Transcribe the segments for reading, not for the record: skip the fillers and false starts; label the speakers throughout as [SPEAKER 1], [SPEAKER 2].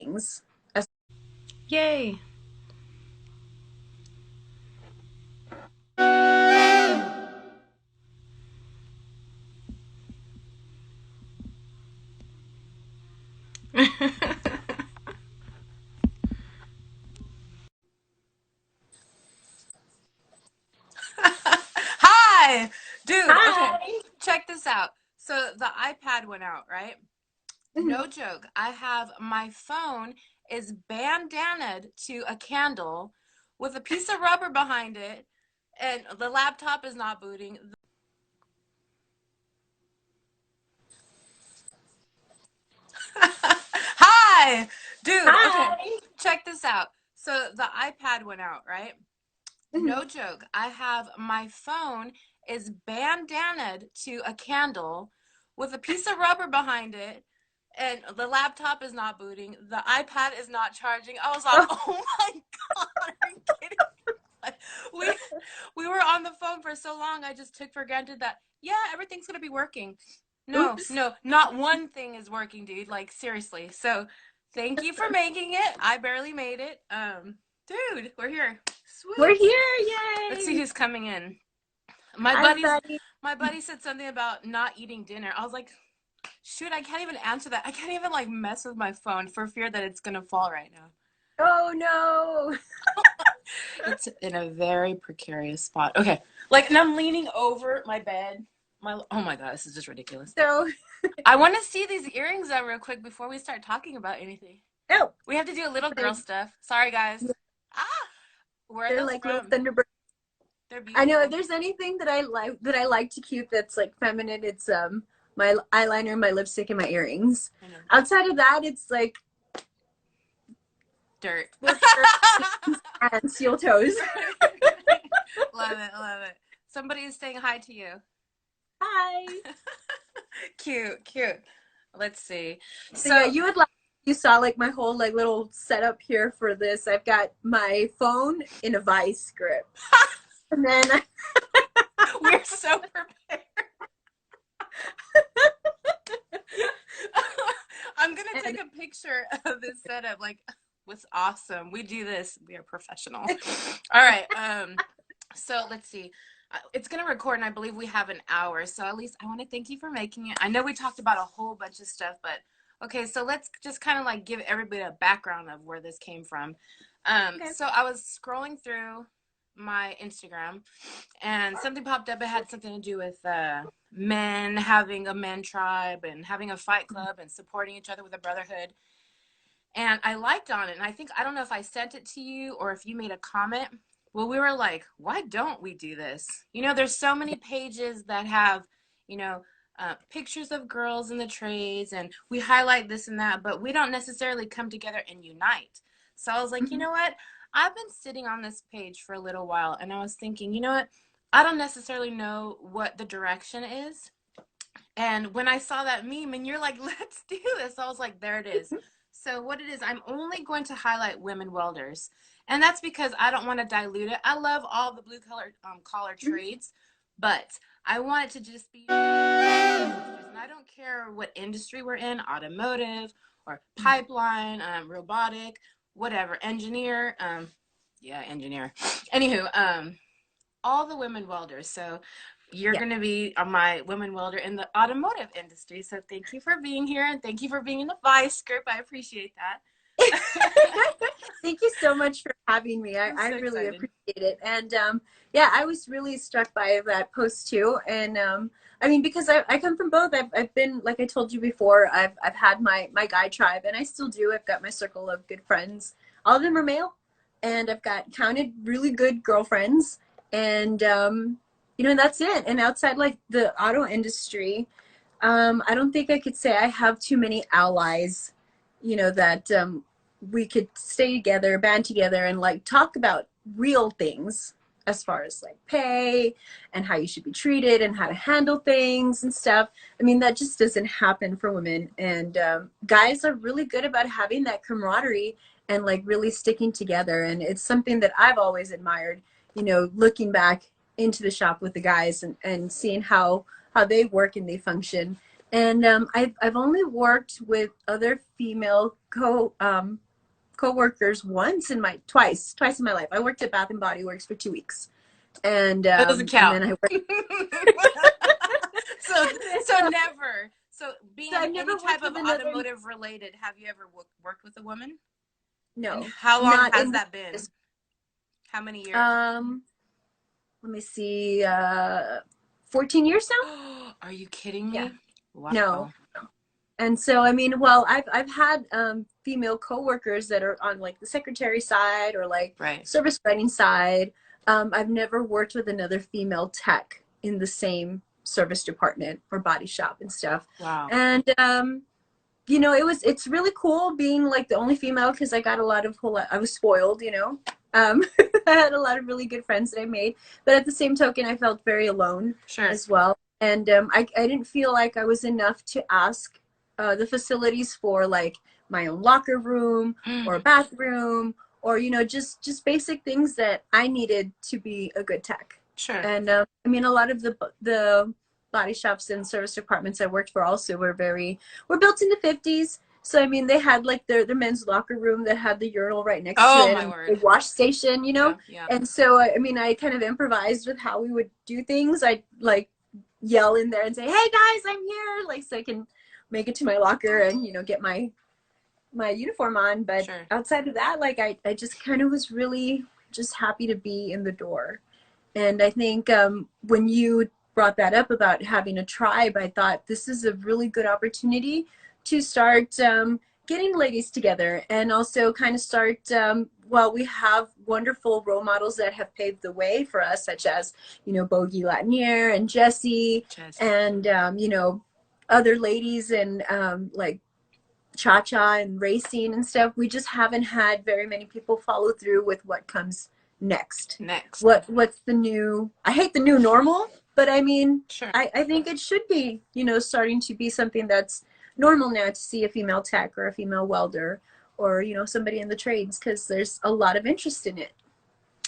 [SPEAKER 1] things.
[SPEAKER 2] Yay. Hi, dude. Okay,
[SPEAKER 1] Hi.
[SPEAKER 2] check this out. So the iPad went out, right?
[SPEAKER 1] Mhm.
[SPEAKER 2] No joke. I have my phone is bandanaed to a candle with a piece of rubber behind it, and the laptop is not booting. Hi, dude. Okay,
[SPEAKER 1] Hi.
[SPEAKER 2] check this out. So the iPad went out, right?
[SPEAKER 1] Mhm.
[SPEAKER 2] No joke. I have my phone is bandanaed to a candle with a piece of rubber behind it, and the laptop is not booting. The iPad is not charging. I was like,
[SPEAKER 1] Oh,
[SPEAKER 2] "Oh my God, are you kidding?" Like, we we were on the phone for so long. I just took for granted that yeah, everything's gonna be working. No,
[SPEAKER 1] oops.
[SPEAKER 2] no, not one thing is working, dude. Like seriously. So thank you for making it. I barely made it. Dude, we're here.
[SPEAKER 1] We're
[SPEAKER 2] Sweet.
[SPEAKER 1] here.
[SPEAKER 2] Let's see
[SPEAKER 1] Yay.
[SPEAKER 2] who's coming in. My
[SPEAKER 1] Hi,
[SPEAKER 2] buddies
[SPEAKER 1] everybody.
[SPEAKER 2] my buddy said something about not eating dinner. I was like, shoot, I can't even answer that. I can't even like mess with my phone for fear that it's gonna fall right now.
[SPEAKER 1] Oh, no.
[SPEAKER 2] It's in a very precarious spot. Okay. Like, and I'm leaning over my bed. Oh my God, this is just ridiculous.
[SPEAKER 1] So,
[SPEAKER 2] I want to see these earrings out real quick before we start talking about anything.
[SPEAKER 1] oh,
[SPEAKER 2] We have to do a little girl
[SPEAKER 1] they're,
[SPEAKER 2] stuff. Sorry, guys. Ah, where are
[SPEAKER 1] they're
[SPEAKER 2] those
[SPEAKER 1] like little
[SPEAKER 2] from?
[SPEAKER 1] Thunderbirds.
[SPEAKER 2] They're
[SPEAKER 1] I know if
[SPEAKER 2] beautiful.
[SPEAKER 1] there's anything that I like to keep that's like feminine, it's my eyeliner, my lipstick, and my earrings.
[SPEAKER 2] I know.
[SPEAKER 1] Outside of that, it's like
[SPEAKER 2] Dirt.
[SPEAKER 1] sportswear and steel toes.
[SPEAKER 2] Love it, love it. Somebody is saying hi to you.
[SPEAKER 1] Hi.
[SPEAKER 2] Cute, cute. Let's see.
[SPEAKER 1] So yeah,
[SPEAKER 2] So,
[SPEAKER 1] you saw like my whole like little setup here for this. I've got my phone in a vice grip, and then
[SPEAKER 2] we're so prepared. I'm gonna
[SPEAKER 1] and
[SPEAKER 2] take a picture of this setup. Like, what's awesome. We do this. We are professional. All right. So let's see. It's gonna record, and I believe we have an hour. So at least I want to thank you for making it. I know we talked about a whole bunch of stuff, but okay. So let's just kind of like give everybody a background of where this came from.
[SPEAKER 1] okay.
[SPEAKER 2] So I was scrolling through my Instagram, and something popped up. It had something to do with men having a men tribe and having a fight club and supporting each other with a brotherhood. And I liked on it. And I think, I don't know if I sent it to you or if you made a comment. Well, we were like, why don't we do this? You know, there's so many pages that have, you know, pictures of girls in the trades and we highlight this and that, but we don't necessarily come together and unite. So I was like, you
[SPEAKER 1] Mhm.
[SPEAKER 2] know what? I've been sitting on this page for a little while and I was thinking, you know what? I don't necessarily know what the direction is. And when I saw that meme and you're like, let's do this, I was like, there it is. So, what it is, I'm only going to highlight women welders. And that's because I don't want to dilute it. I love all the blue collar
[SPEAKER 1] Mhm.
[SPEAKER 2] trades, but I want it to just be. And I don't care what industry we're in, automotive or pipeline, robotic, whatever, engineer. Yeah, engineer. Anywho, all the women welders. So you're
[SPEAKER 1] Yeah.
[SPEAKER 2] going to be my women welder in the automotive industry. So thank you for being here and thank you for being in the vice group. I appreciate that.
[SPEAKER 1] Thank you so much for having me. I,
[SPEAKER 2] I'm
[SPEAKER 1] I
[SPEAKER 2] so
[SPEAKER 1] really
[SPEAKER 2] excited.
[SPEAKER 1] appreciate it. And yeah, I was really struck by that post too. And I mean, because I come from both. I've been, like I told you before, I've had my guy tribe, and I still do. I've got my circle of good friends. All of them are male, and I've got counted really good girlfriends. And and that's it. And outside like the auto industry, I don't think I could say I have too many allies, that we could stay together, band together, and like talk about real things as far as like pay and how you should be treated and how to handle things and stuff. I mean, that just doesn't happen for women. And guys are really good about having that camaraderie and like really sticking together. And it's something that I've always admired, looking back into the shop with the guys and seeing how they work and they function. And I've only worked with other female co-workers once in my twice in my life. I worked at Bath and Body Works for 2 weeks,
[SPEAKER 2] That doesn't
[SPEAKER 1] and
[SPEAKER 2] count.
[SPEAKER 1] then I worked.
[SPEAKER 2] so so never. So being
[SPEAKER 1] So
[SPEAKER 2] in
[SPEAKER 1] I've never
[SPEAKER 2] any type
[SPEAKER 1] worked
[SPEAKER 2] of
[SPEAKER 1] with another.
[SPEAKER 2] automotive related, have you ever worked with a woman? And
[SPEAKER 1] No,
[SPEAKER 2] how long
[SPEAKER 1] not
[SPEAKER 2] has
[SPEAKER 1] in
[SPEAKER 2] that
[SPEAKER 1] this.
[SPEAKER 2] been? How many years?
[SPEAKER 1] Um, Let me see. 14 years now.
[SPEAKER 2] Are you kidding
[SPEAKER 1] Yeah.
[SPEAKER 2] me?
[SPEAKER 1] No.
[SPEAKER 2] Wow.
[SPEAKER 1] And so, I mean, well, I've had female coworkers that are on like the secretary side or like
[SPEAKER 2] Right.
[SPEAKER 1] service writing side. I've never worked with another female tech in the same service department or body shop and stuff.
[SPEAKER 2] Wow.
[SPEAKER 1] And it's really cool being like the only female because I got a lot of I was spoiled, I had a lot of really good friends that I made, but at the same token, I felt very alone
[SPEAKER 2] Sure.
[SPEAKER 1] as well. And I didn't feel like I was enough to ask the facilities for like my own locker room or a bathroom or just basic things that I needed to be a good tech.
[SPEAKER 2] Sure.
[SPEAKER 1] And I mean, a lot of the body shops and service departments I worked for also were built in the 50s. So I mean, they had like their men's locker room that had the urinal right next to
[SPEAKER 2] Oh
[SPEAKER 1] it
[SPEAKER 2] my
[SPEAKER 1] and the
[SPEAKER 2] word.
[SPEAKER 1] wash station,
[SPEAKER 2] Yeah, yeah.
[SPEAKER 1] And so I mean, I kind of improvised with how we would do things. I like yell in there and say, "Hey guys, I'm here!" Like so I can make it to my locker and get my uniform on. But
[SPEAKER 2] Sure.
[SPEAKER 1] outside of that, like I just kind of was really just happy to be in the door. And I think when you brought that up about having a tribe, I thought this is a really good opportunity to start getting ladies together and also kind of start, well, we have wonderful role models that have paved the way for us, such as, Bogey Lanier and Jessie
[SPEAKER 2] Just
[SPEAKER 1] and, other ladies and like cha-cha and racing and stuff. We just haven't had very many people follow through with what comes next.
[SPEAKER 2] next.
[SPEAKER 1] What's the new, I hate the new normal, but I mean,
[SPEAKER 2] Sure.
[SPEAKER 1] I think it should be, starting to be something that's normal now to see a female tech or a female welder or, somebody in the trades because there's a lot of interest in it.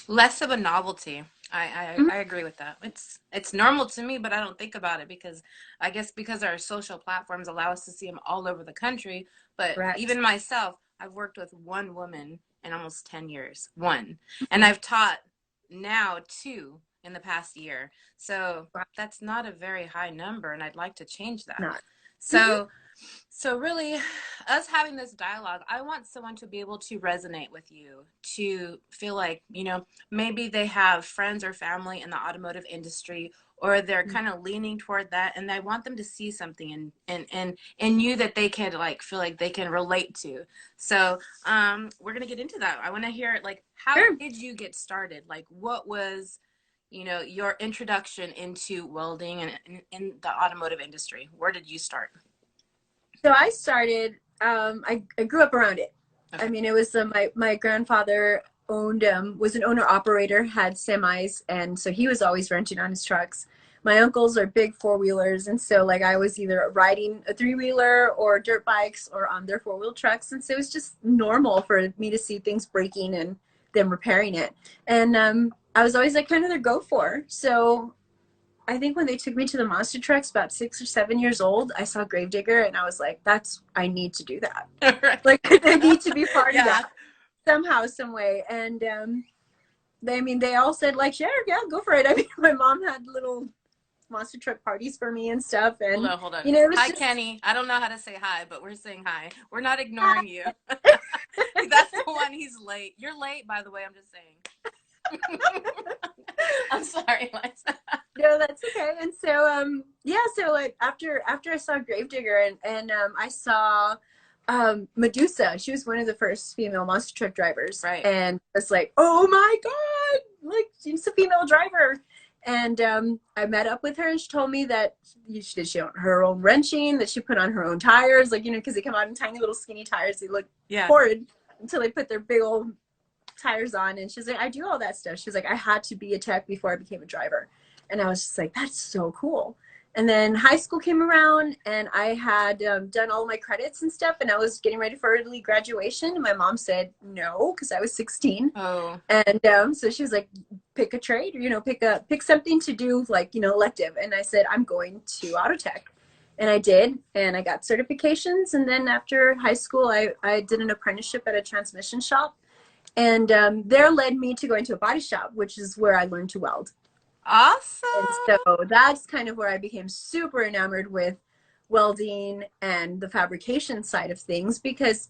[SPEAKER 2] Less of a novelty.
[SPEAKER 1] Mhm.
[SPEAKER 2] I agree with that. It's normal to me, but I don't think about it because I guess because our social platforms allow us to see them all over the country. But
[SPEAKER 1] Correct.
[SPEAKER 2] even myself, I've worked with one woman in almost 10 years. One. And I've taught now two in the past year. So that's not a very high number, and I'd like to change that.
[SPEAKER 1] Not. Mhm.
[SPEAKER 2] So so really, us having this dialogue, I want someone to be able to resonate with you, to feel like, maybe they have friends or family in the automotive industry, or they're kind of leaning toward that, and I want them to see something in you that they can like feel like they can relate to. So we're gonna get into that. I want to hear like how
[SPEAKER 1] Sure.
[SPEAKER 2] did you get started? Like what was your introduction into welding and in the automotive industry? Where did you start?
[SPEAKER 1] So I started, I grew up around it. I
[SPEAKER 2] Okay.
[SPEAKER 1] mean, it was my grandfather owned, was an owner operator, had semis, and so he was always renting on his trucks. My uncles are big four-wheelers, and so like I was either riding a three-wheeler or dirt bikes or on their four-wheel trucks, and so it was just normal for me to see things breaking and them repairing it. And I was always like kind of their go-for. So I think when they took me to the monster trucks about 6 or 7 years old, I saw Gravedigger and I was like, I need to do that.
[SPEAKER 2] Right.
[SPEAKER 1] Like I need to be part of
[SPEAKER 2] Yeah.
[SPEAKER 1] that somehow, some way. And they all said like, sure, yeah, go for it. I mean, my mom had little monster truck parties for me and stuff.
[SPEAKER 2] Hold
[SPEAKER 1] And,
[SPEAKER 2] on, hold on.
[SPEAKER 1] it was
[SPEAKER 2] Hi,
[SPEAKER 1] just,
[SPEAKER 2] Kenny. I don't know how to say hi, but we're saying hi. We're not ignoring you. That's the one. He's late. You're late, by the way. I'm just saying. I'm sorry, Liza.
[SPEAKER 1] no, that's okay. And so, yeah, so like after I saw Gravedigger and I saw Medusa, she was one of the first female monster truck drivers,
[SPEAKER 2] Right.
[SPEAKER 1] and I was like, oh my god, like she's a female driver. And I met up with her, and she told me that she owned her own wrenching, that she put on her own tires, like because they come out in tiny little skinny tires, they look
[SPEAKER 2] Yeah.
[SPEAKER 1] horrid until they put their big old tires on. And she's like, I do all that stuff. She's like, I had to be a tech before I became a driver. And I was just like, that's so cool. And then high school came around, and I had done all my credits and stuff, and I was getting ready for early graduation. And my mom said no, because I was 16.
[SPEAKER 2] Oh.
[SPEAKER 1] And so she was like, pick a trade, or pick something to do, like elective. And I said, I'm going to auto tech. And I did, and I got certifications. And then after high school, I did an apprenticeship at a transmission shop. And there led me to going to a body shop, which is where I learned to weld. And
[SPEAKER 2] Awesome.
[SPEAKER 1] so that's kind of where I became super enamored with welding and the fabrication side of things because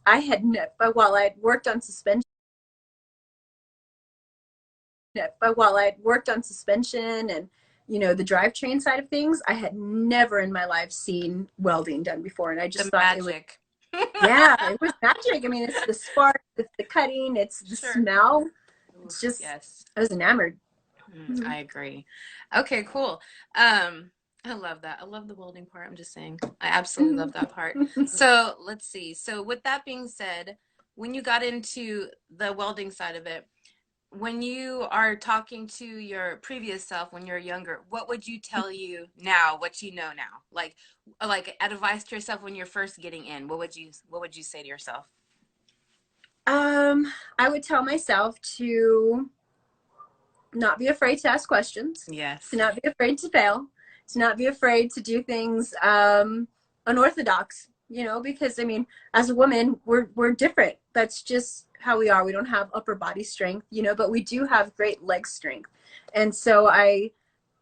[SPEAKER 1] while I'd worked on suspension, and the drivetrain side of things, I had never in my life seen welding done before, and I just
[SPEAKER 2] The
[SPEAKER 1] thought it was,
[SPEAKER 2] magic.
[SPEAKER 1] yeah, it was magic. I mean, it's the spark, it's the cutting, it's the
[SPEAKER 2] Sure.
[SPEAKER 1] smell. It's
[SPEAKER 2] Oof,
[SPEAKER 1] just,
[SPEAKER 2] yes.
[SPEAKER 1] I was enamored. Mhm.
[SPEAKER 2] I agree. Okay, cool. I love that. I love the welding part. I'm just saying. I absolutely love that part. So let's see. So with that being said, when you got into the welding side of it, when you are talking to your previous self when you're younger, what would you tell you now, what you know now? Like advice to yourself when you're first getting in. What would you say to yourself?
[SPEAKER 1] I would tell myself to not be afraid to ask questions, to
[SPEAKER 2] Yes.
[SPEAKER 1] not be afraid to fail, to not be afraid to do things unorthodox, because I mean, as a woman, we're different. That's just how we are. We don't have upper body strength, but we do have great leg strength. And so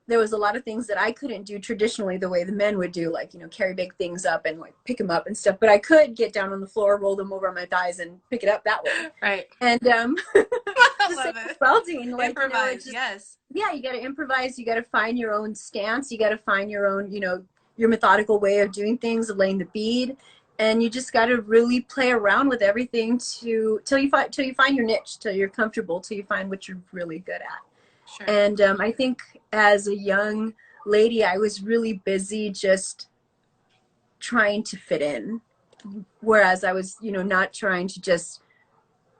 [SPEAKER 1] there was a lot of things that I couldn't do traditionally the way the men would do, like, carry big things up and like pick them up and stuff. But I could get down on the floor, roll them over on my thighs and pick it up that way.
[SPEAKER 2] Right.
[SPEAKER 1] And
[SPEAKER 2] I
[SPEAKER 1] the same
[SPEAKER 2] love
[SPEAKER 1] with
[SPEAKER 2] it.
[SPEAKER 1] welding, like, it
[SPEAKER 2] Improvise.
[SPEAKER 1] just,
[SPEAKER 2] Yes.
[SPEAKER 1] yeah, you got to improvise. You got to find your own stance. You got to find your own, your methodical way of doing things, of laying the bead. And you just got to really play around with everything till you find your niche, till you're comfortable, till you find what you're really good at.
[SPEAKER 2] Sure.
[SPEAKER 1] And I think as a young lady, I was really busy just trying to fit in, whereas I was, not trying to just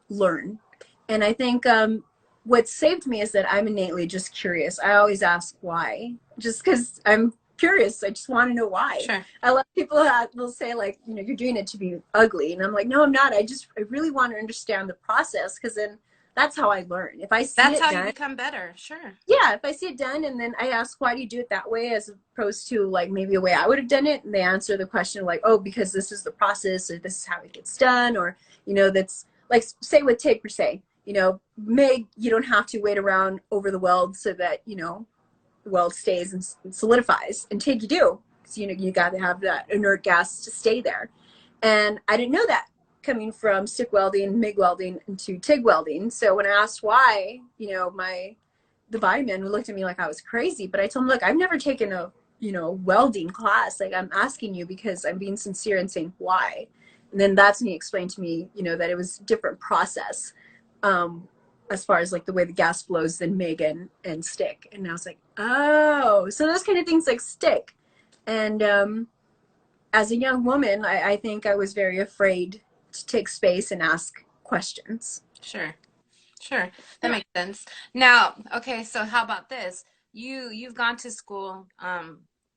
[SPEAKER 1] learn. And I think what saved me is that I'm innately just curious. I always ask why, just because I'm curious. I just want to know why.
[SPEAKER 2] Sure.
[SPEAKER 1] A lot of people will say, like, you're doing it to be ugly. And I'm like, no, I'm not. I really want to understand the process, because then that's how I learn. If I see
[SPEAKER 2] That's
[SPEAKER 1] it
[SPEAKER 2] how you
[SPEAKER 1] done,
[SPEAKER 2] become better. Sure.
[SPEAKER 1] yeah, if I see it done and then I ask, why do you do it that way, as opposed to like maybe a way I would have done it, and they answer the question like, oh, because this is the process, or this is how it gets done, or that's like, say with tape per se, Meg, you don't have to wait around over the weld so that the weld stays and solidifies. And TIG, you do, because you got to have that inert gas to stay there. And I didn't know that, coming from stick welding, MIG welding, into TIG welding. So when I asked why, the body man looked at me like I was crazy. But I told him, look, I've never taken a welding class. Like, I'm asking you because I'm being sincere and saying why. And then that's when he explained to me, that it was a different process, as far as like the way the gas flows than MIG and stick. And I was like, oh, so those kind of things like stick. And as a young woman, I think I was very afraid to take space and ask questions.
[SPEAKER 2] Sure. Sure. That makes sense. Now, okay, so how about this? You've gone to school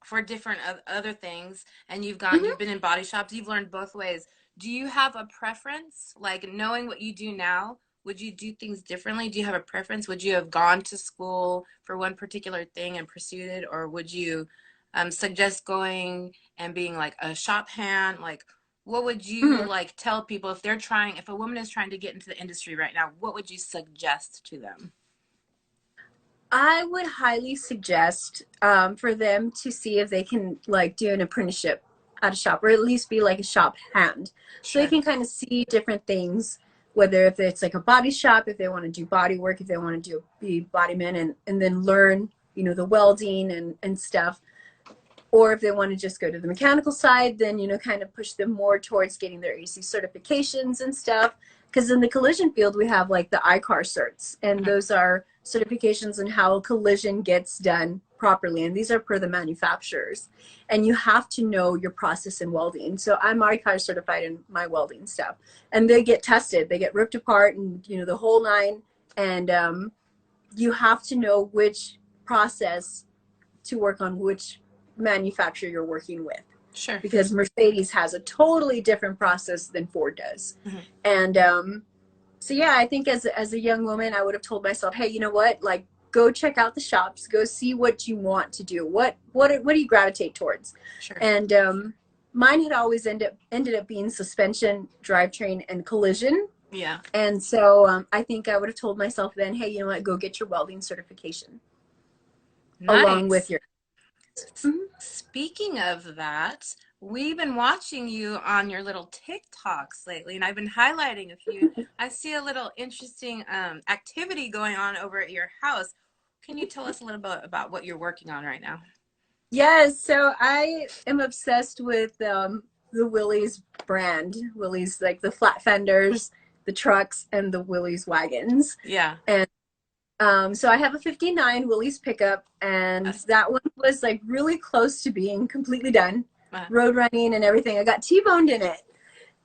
[SPEAKER 2] for different other things, and
[SPEAKER 1] Mm-hmm.
[SPEAKER 2] you've been in body shops. You've learned both ways. Do you have a preference? Like, knowing what you do now, would you do things differently? Do you have a preference? Would you have gone to school for one particular thing and pursued it, or would you suggest going and being like a shop hand? Like, what would you
[SPEAKER 1] Mm-hmm.
[SPEAKER 2] like tell people if a woman is trying to get into the industry right now, what would you suggest to them?
[SPEAKER 1] I would highly suggest for them to see if they can like do an apprenticeship at a shop, or at least be like a shop hand, so they
[SPEAKER 2] Sure.
[SPEAKER 1] can kind of see different things. Whether if it's like a body shop, if they want to do body work, if they want to be body men, and then learn the welding and stuff, or if they want to just go to the mechanical side, then kind of push them more towards getting their AC certifications and stuff. Because in the collision field, we have like the ICAR certs, and
[SPEAKER 2] Mhm.
[SPEAKER 1] those are certifications on how collision gets done properly, and these are per the manufacturers. And you have to know your process in welding. So I'm ICAR certified in my welding stuff, and they get tested, they get ripped apart, and the whole nine. And you have to know which process to work on, which manufacturer you're working with,
[SPEAKER 2] Sure.
[SPEAKER 1] because Mercedes has a totally different process than Ford does.
[SPEAKER 2] Mhm.
[SPEAKER 1] And so yeah, I think as a young woman, I would have told myself, hey, you know what, like, go check out the shops, go see what you want to do. What do you gravitate towards?
[SPEAKER 2] Sure.
[SPEAKER 1] And mine had always ended up being suspension, drivetrain, and collision.
[SPEAKER 2] Yeah.
[SPEAKER 1] And so I think I would have told myself then, hey, you know what, go get your welding certification along with
[SPEAKER 2] Nice.
[SPEAKER 1] your. Mhm.
[SPEAKER 2] Speaking of that, we've been watching you on your little TikToks lately, and I've been highlighting a few. I see a little interesting activity going on over at your house. Can you tell us a little bit about what you're working on right now?
[SPEAKER 1] Yes, so I am obsessed with the Willys brand. Willys, like the flat fenders, the trucks, and the Willys wagons.
[SPEAKER 2] Yeah.
[SPEAKER 1] And so I have a 59 Willys pickup, and
[SPEAKER 2] That's,
[SPEAKER 1] that one was like really close to being completely done,
[SPEAKER 2] uh,
[SPEAKER 1] road running and everything. I got T-boned in it.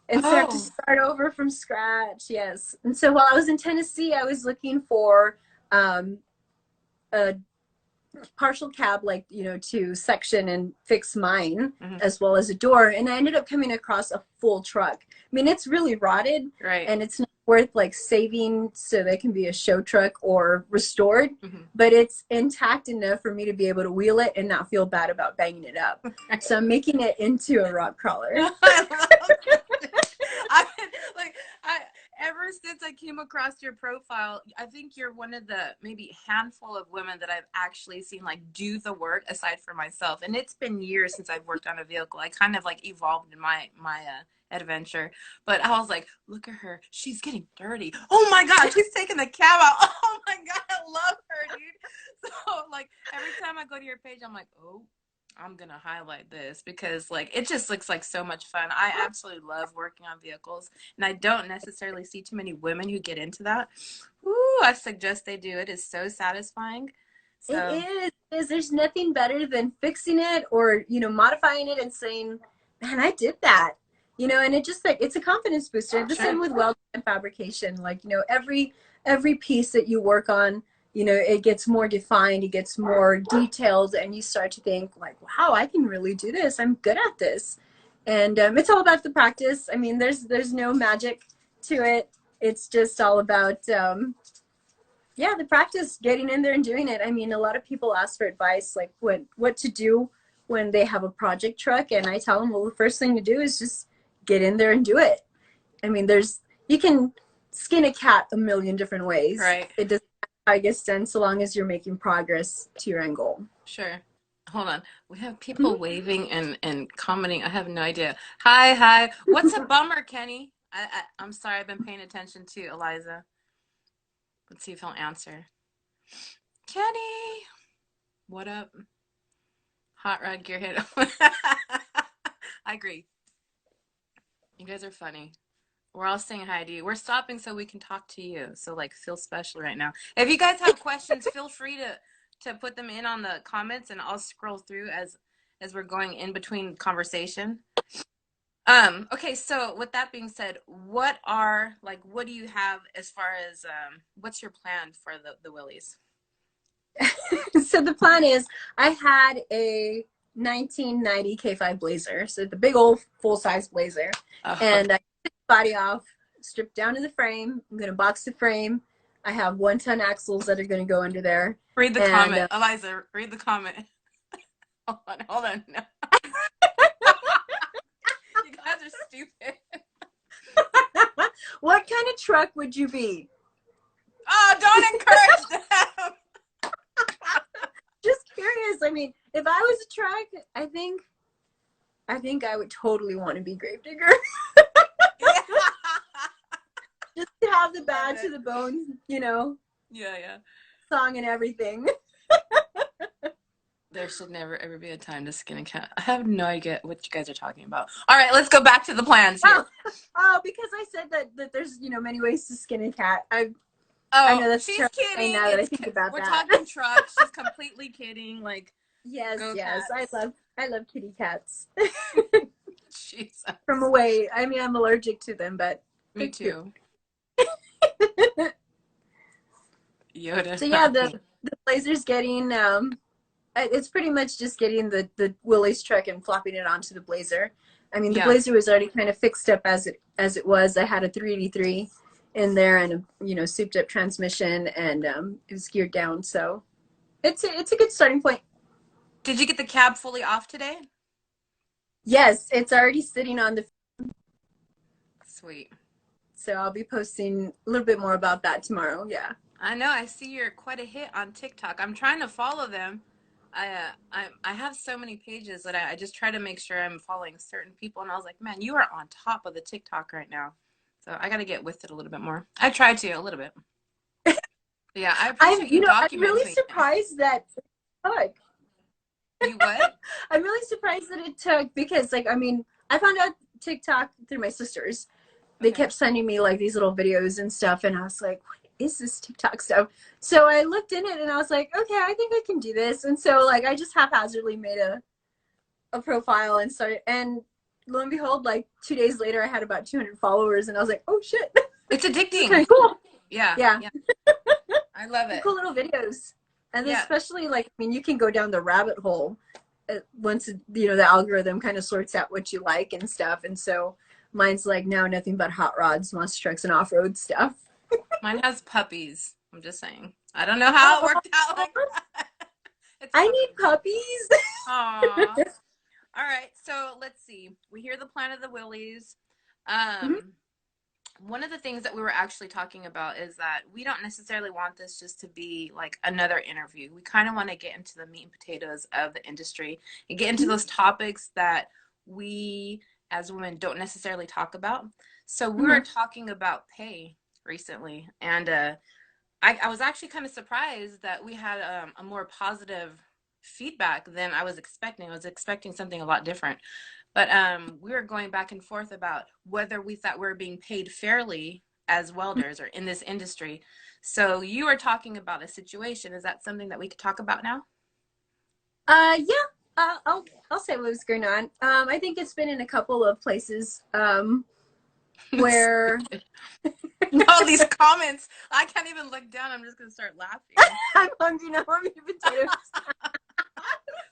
[SPEAKER 1] And so I have to
[SPEAKER 2] oh,
[SPEAKER 1] start over from scratch. Yes. And so while I was in Tennessee, I was looking for a partial cab, like, you know, to section and fix mine
[SPEAKER 2] mhm,
[SPEAKER 1] as well as a door. And I ended up coming across a full truck. I mean, it's really rotted
[SPEAKER 2] right.
[SPEAKER 1] and it's not worth like saving so they can be a show truck or restored,
[SPEAKER 2] Mhm.
[SPEAKER 1] but it's intact enough for me to be able to wheel it and not feel bad about banging it up. So I'm making it into a rock crawler.
[SPEAKER 2] I love it. I like I ever since I came across your profile, I think you're one of the maybe handful of women that I've actually seen like do the work aside from myself. And it's been years since I've worked on a vehicle. I kind of like evolved in my adventure. But I was like, look at her. She's getting dirty. Oh my God, she's taking the cab out. Oh my God, I love her, dude. So like every time I go to your page, I'm like, oh, I'm gonna highlight this because like it just looks like so much fun. I absolutely love working on vehicles, and I don't necessarily see too many women who get into that. Ooh, I suggest they do. It is so satisfying.
[SPEAKER 1] It
[SPEAKER 2] So
[SPEAKER 1] is. There's nothing better than fixing it or, you know, modifying it and saying, man, I did that. You know, and it just like it's a confidence booster. The
[SPEAKER 2] sure.
[SPEAKER 1] same with welding and fabrication. Like, you know, every piece that you work on, you know, it gets more defined, it gets more detailed, and you start to think like, wow, I can really do this. I'm good at this. And it's all about the practice. I mean, there's no magic to it. It's just all about yeah, the practice, getting in there and doing it. I mean, a lot of people ask for advice, like what to do when they have a project truck, and I tell them, well, the first thing to do is just get in there and do it. I mean, you can skin a cat a million different ways.
[SPEAKER 2] Right.
[SPEAKER 1] It doesn't matter how it gets done, so long as you're making progress to your end goal.
[SPEAKER 2] Sure. Hold on. We have
[SPEAKER 1] Mhm.
[SPEAKER 2] people waving and commenting. I have no idea. Hi, hi. What's a bummer, Kenny? I'm sorry. I've been paying attention to Eliza. Let's see if he'll answer. Kenny, what up? Hot rod gearhead. I agree. You guys are funny. We're all saying hi to you. We're stopping so we can talk to you. So like feel special right now. If you guys have questions, feel free to put them in on the comments and I'll scroll through as we're going in between conversation. Okay, so with that being said, what do you have as far as what's your plan for the Willies?
[SPEAKER 1] So the plan is, I had a 1990 K5 Blazer, so the big old full size Blazer,
[SPEAKER 2] Oh, okay.
[SPEAKER 1] and I took the body off, stripped down to the frame. I'm gonna box the frame. I have 1-ton axles that are gonna go under there,
[SPEAKER 2] Read the
[SPEAKER 1] and
[SPEAKER 2] comment. Eliza, read the comment. Hold on. No. You guys are stupid.
[SPEAKER 1] what kind of truck would you be?
[SPEAKER 2] Oh, don't encourage them.
[SPEAKER 1] Just curious. I mean, if I was a truck, I think I would totally want to be Gravedigger.
[SPEAKER 2] Yeah.
[SPEAKER 1] Just to have the
[SPEAKER 2] Love
[SPEAKER 1] bad to
[SPEAKER 2] it.
[SPEAKER 1] the bone, you know,
[SPEAKER 2] Yeah, yeah.
[SPEAKER 1] song and everything.
[SPEAKER 2] There should never ever be a time to skin a cat. I have no idea what you guys are talking about. All right, let's go back to the plans here.
[SPEAKER 1] Oh, because I said that there's, you know, many ways to skin a cat. I
[SPEAKER 2] Oh,
[SPEAKER 1] know that's
[SPEAKER 2] she's
[SPEAKER 1] terrible
[SPEAKER 2] kidding.
[SPEAKER 1] now that I think about
[SPEAKER 2] We're
[SPEAKER 1] that.
[SPEAKER 2] talking trucks. She's completely kidding. Like,
[SPEAKER 1] Yes,
[SPEAKER 2] go
[SPEAKER 1] yes,
[SPEAKER 2] cats.
[SPEAKER 1] I love kitty cats.
[SPEAKER 2] Jesus.
[SPEAKER 1] From away, I mean, I'm allergic to them, but
[SPEAKER 2] Me
[SPEAKER 1] they're cute.
[SPEAKER 2] too. Yoda.
[SPEAKER 1] So yeah, the Blazer's getting it's pretty much just getting the Willys truck and flopping it onto the Blazer. I mean, the
[SPEAKER 2] Yeah.
[SPEAKER 1] Blazer was already kind of fixed up as it was. I had a 383 in there, and a souped up transmission, and it was geared down. So it's a good starting point.
[SPEAKER 2] Did you get the cab fully off today?
[SPEAKER 1] Yes, it's already sitting on the.
[SPEAKER 2] Sweet.
[SPEAKER 1] So I'll be posting a little bit more about that tomorrow. Yeah.
[SPEAKER 2] I know. I see you're quite a hit on TikTok. I'm trying to follow them. I have so many pages that I just try to make sure I'm following certain people, and I was like, man, you are on top of the TikTok right now. So I got to get with it a little bit more. I try to a little bit. But yeah, I
[SPEAKER 1] I'm
[SPEAKER 2] appreciate you
[SPEAKER 1] I'm really
[SPEAKER 2] documenting it.
[SPEAKER 1] surprised that it took.
[SPEAKER 2] You what?
[SPEAKER 1] I'm really surprised that it took, because like I found out TikTok through my sisters. They
[SPEAKER 2] Okay.
[SPEAKER 1] kept sending me like these little videos and stuff, and I was like, what is this TikTok stuff? So I looked in it and I was like, okay, I think I can do this. And so like I just haphazardly made a profile and started, and lo and behold, like 2 days later I had about 200 followers, and I was like, oh shit.
[SPEAKER 2] It's
[SPEAKER 1] This is
[SPEAKER 2] addicting.
[SPEAKER 1] kind of cool.
[SPEAKER 2] Yeah,
[SPEAKER 1] Yeah.
[SPEAKER 2] yeah. I love
[SPEAKER 1] They're
[SPEAKER 2] it.
[SPEAKER 1] cool little videos. And
[SPEAKER 2] Yeah.
[SPEAKER 1] especially like, you can go down the rabbit hole once, the algorithm kind of sorts out what you like and stuff. And so mine's like now nothing but hot rods, monster trucks, and off-road stuff.
[SPEAKER 2] Mine has puppies. I'm just saying. I don't know how it worked out like
[SPEAKER 1] Oh,
[SPEAKER 2] that. It's
[SPEAKER 1] I
[SPEAKER 2] puppy.
[SPEAKER 1] need puppies.
[SPEAKER 2] Aw. All right. So let's see. We hear the Planet of the Willies.
[SPEAKER 1] Mhm.
[SPEAKER 2] Um, One of the things that we were actually talking about is that we don't necessarily want this just to be like another interview. We kind of want to get into the meat and potatoes of the industry and get into those topics that we as women don't necessarily talk about. So we were
[SPEAKER 1] Mhm.
[SPEAKER 2] talking about pay recently, and I was actually kind of surprised that we had a more positive feedback than I was expecting. I was expecting something a lot different. But we were going back and forth about whether we thought we were being paid fairly as welders or in this industry. So you were talking about a situation. Is that something that we could talk about now?
[SPEAKER 1] Yeah. I'll say what was going on. I think it's been in a couple of places where
[SPEAKER 2] No, these comments. I can't even look down. I'm just going to start laughing.
[SPEAKER 1] I'm hungry now. I'm eating potatoes.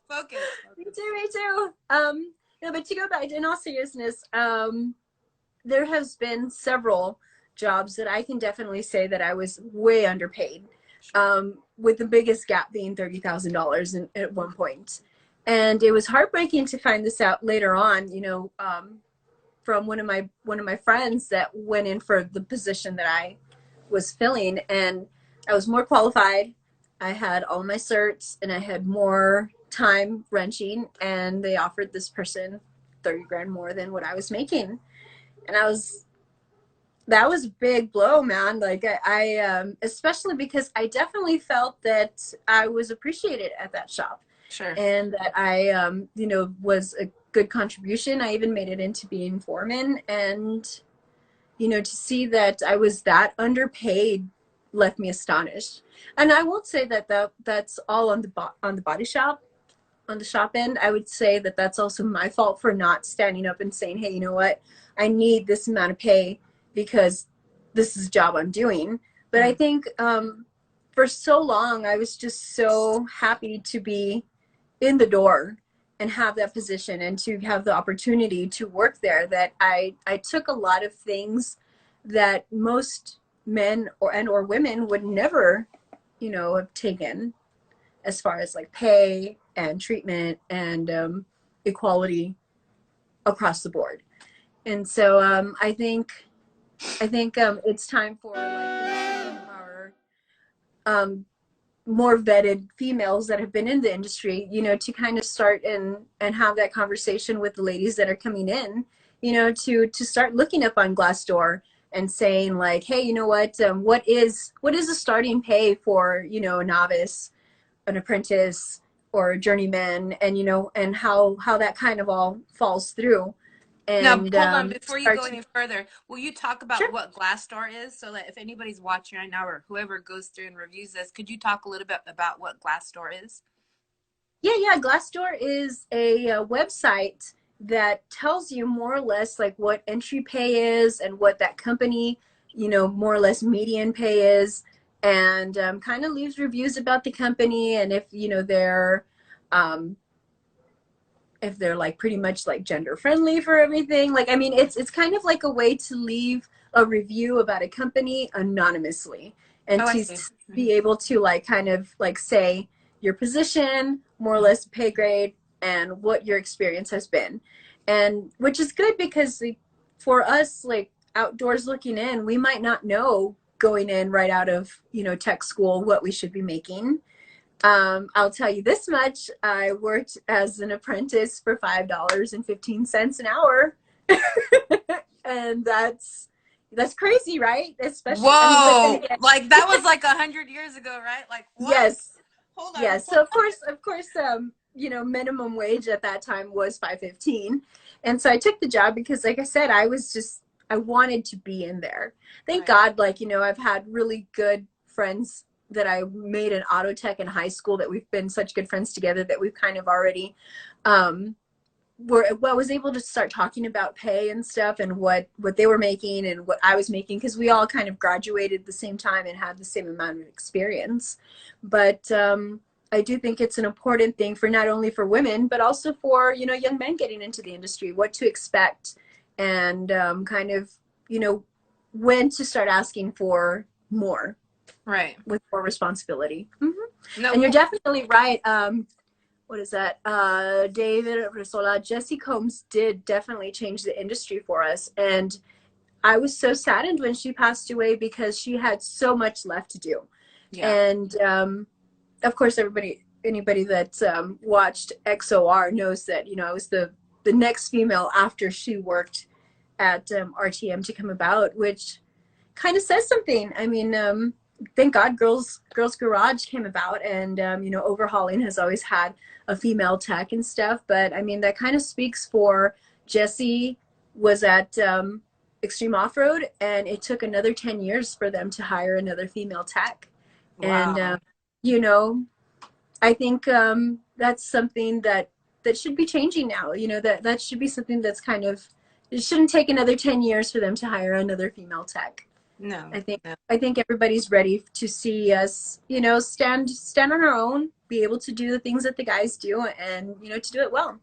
[SPEAKER 2] Focus.
[SPEAKER 1] Me too, me too. No, but to go back, in all seriousness, there has been several jobs that I can definitely say that I was way underpaid,
[SPEAKER 2] Sure.
[SPEAKER 1] with the biggest gap being $30,000 at one point. And it was heartbreaking to find this out later on, from one of my friends that went in for the position that I was filling, and I was more qualified. I had all my certs, and I had more time wrenching, and they offered this person 30 grand more than what I was making. And that was a big blow, man. Like especially because I definitely felt that I was appreciated at that shop,
[SPEAKER 2] Sure.
[SPEAKER 1] and that I, was a good contribution. I even made it into being foreman, and to see that I was that underpaid left me astonished. And I won't say that's all on the body shop, on the shop end. I would say that that's also my fault for not standing up and saying, hey, you know what? I need this amount of pay because this is a job I'm doing. But I
[SPEAKER 2] Mm.
[SPEAKER 1] think for so long, I was just so happy to be in the door and have that position and to have the opportunity to work there, that I took a lot of things that most men or women would never, have taken, as far as like pay and treatment and equality across the board. And so I think it's time for like some of our um, more vetted females that have been in the industry, to kind of start and have that conversation with the ladies that are coming in, to start looking up on Glassdoor and saying like, hey, you know what is the starting pay for, a novice, an apprentice, or a journeyman, and and how that kind of all falls through,
[SPEAKER 2] Now,
[SPEAKER 1] and
[SPEAKER 2] hold on. Before you
[SPEAKER 1] start
[SPEAKER 2] go
[SPEAKER 1] to.
[SPEAKER 2] any further, will you talk
[SPEAKER 1] Sure.
[SPEAKER 2] about what Glassdoor is so that if anybody's watching right now or whoever goes through and reviews this, could you talk a little bit about what Glassdoor is?
[SPEAKER 1] Yeah. Glassdoor is a website that tells you more or less like what entry pay is and what that company, more or less median pay is, and kind of leaves reviews about the company, and um, if they're like pretty much like gender friendly for everything. Like, I mean, it's kind of like a way to leave a review about a company anonymously, and
[SPEAKER 2] Oh, I
[SPEAKER 1] to
[SPEAKER 2] see. Mhm.
[SPEAKER 1] be able to like kind of like say your position, more or less pay grade, and what your experience has been. And which is good because like, for us, like outdoors looking in, we might not know going in right out of, you know, tech school what we should be making. I'll tell you this much. I worked as an apprentice for $5.15 an hour. And that's crazy, right? Especially, I mean, but then
[SPEAKER 2] Whoa!
[SPEAKER 1] again,
[SPEAKER 2] Like that was like 100 years ago, right? Like what?
[SPEAKER 1] yes,
[SPEAKER 2] Hold on.
[SPEAKER 1] yes. So of course, you know, minimum wage at that time was 5.15, and so I took the job because, like I said, I wanted to be in there. Thank
[SPEAKER 2] Right.
[SPEAKER 1] God, like, you know, I've had really good friends that I made in auto tech in high school, that we've been such good friends together that we've kind of already um was able to start talking about pay and stuff, and what they were making and what I was making, because we all kind of graduated at the same time and had the same amount of experience. But I do think it's an important thing for not only for women but also for, you know, young men getting into the industry, what to expect, and kind of, you know, when to start asking for more
[SPEAKER 2] Right.
[SPEAKER 1] with more responsibility.
[SPEAKER 2] No.
[SPEAKER 1] And you're definitely right. What is that? David Risola, Jesse Combs did definitely change the industry for us. And I was so saddened when she passed away because she had so much left to do.
[SPEAKER 2] Yeah.
[SPEAKER 1] And of course, anybody that's watched XOR knows that, you know, I was the next female after she worked at RTM to come about, which kind of says something. I mean, thank God Girls Garage came about, and you know, overhauling has always had a female tech and stuff. But I mean, that kind of speaks for Jesse was at Extreme Off Road, and it took another 10 years for them to hire another female tech. And
[SPEAKER 2] Wow.
[SPEAKER 1] you know, I think that's something that should be changing now. You know, that should be something that's kind of, it shouldn't take another 10 years for them to hire another female tech.
[SPEAKER 2] No.
[SPEAKER 1] I think
[SPEAKER 2] No.
[SPEAKER 1] I think everybody's ready to see us, you know, stand on our own, be able to do the things that the guys do, and you know, to do it well.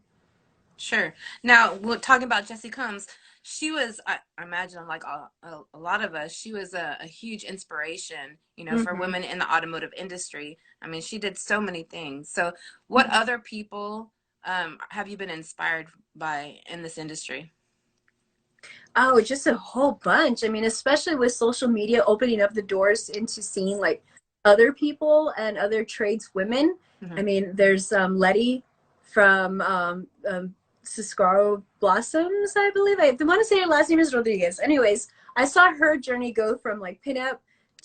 [SPEAKER 2] Sure. Now, talking about Jessie Combs, she was, I imagine, like a lot of us, she was a huge inspiration, you know, for
[SPEAKER 1] Hmm.
[SPEAKER 2] women in the automotive industry. I mean, she did so many things. So, what other people have you been inspired by in this industry?
[SPEAKER 1] Oh, just a whole bunch. I mean, especially with social media opening up the doors into seeing like other people and other trades women.
[SPEAKER 2] Hmm.
[SPEAKER 1] I mean, there's Letty from Ciscaro Blossoms, I believe. I want to say her last name is Rodriguez. Anyways, I saw her journey go from like pinup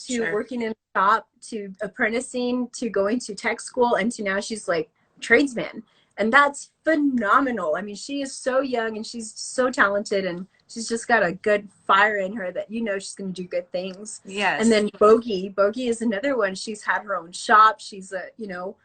[SPEAKER 1] to
[SPEAKER 2] Sure.
[SPEAKER 1] working in a shop to apprenticing to going to tech school, and to now she's like tradesman. And that's phenomenal. I mean, she is so young and she's so talented, and she's just got a good fire in her that, you know, she's going to do good things. And
[SPEAKER 2] Yes.
[SPEAKER 1] then Bogey is another one. She's had her own shop. She's a, you know,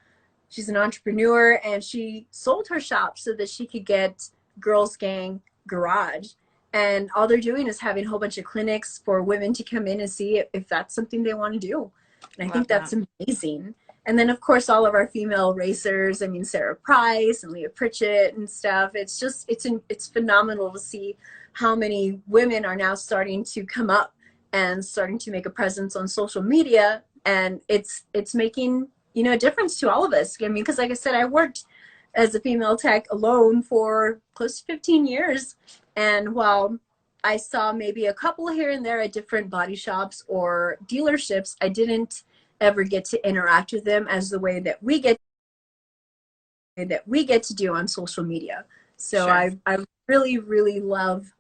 [SPEAKER 1] she's an entrepreneur, and she sold her shop so that she could get Girls Gang Garage. And all they're doing is having a whole bunch of clinics for women to come in and see if that's something they want to do. And I
[SPEAKER 2] Love
[SPEAKER 1] think
[SPEAKER 2] that.
[SPEAKER 1] that's amazing. And then, of course, all of our female racers. I mean, Sarah Price and Leah Pritchett and stuff. It's just, it's phenomenal to see how many women are now starting to come up and starting to make a presence on social media. And it's making, you know, a difference to all of us. I mean, because like I said, I worked as a female tech alone for close to 15 years. And while I saw maybe a couple here and there at different body shops or dealerships, I didn't ever get to interact with them as the way that we get to do on social media. So
[SPEAKER 2] Sure.
[SPEAKER 1] I really, really love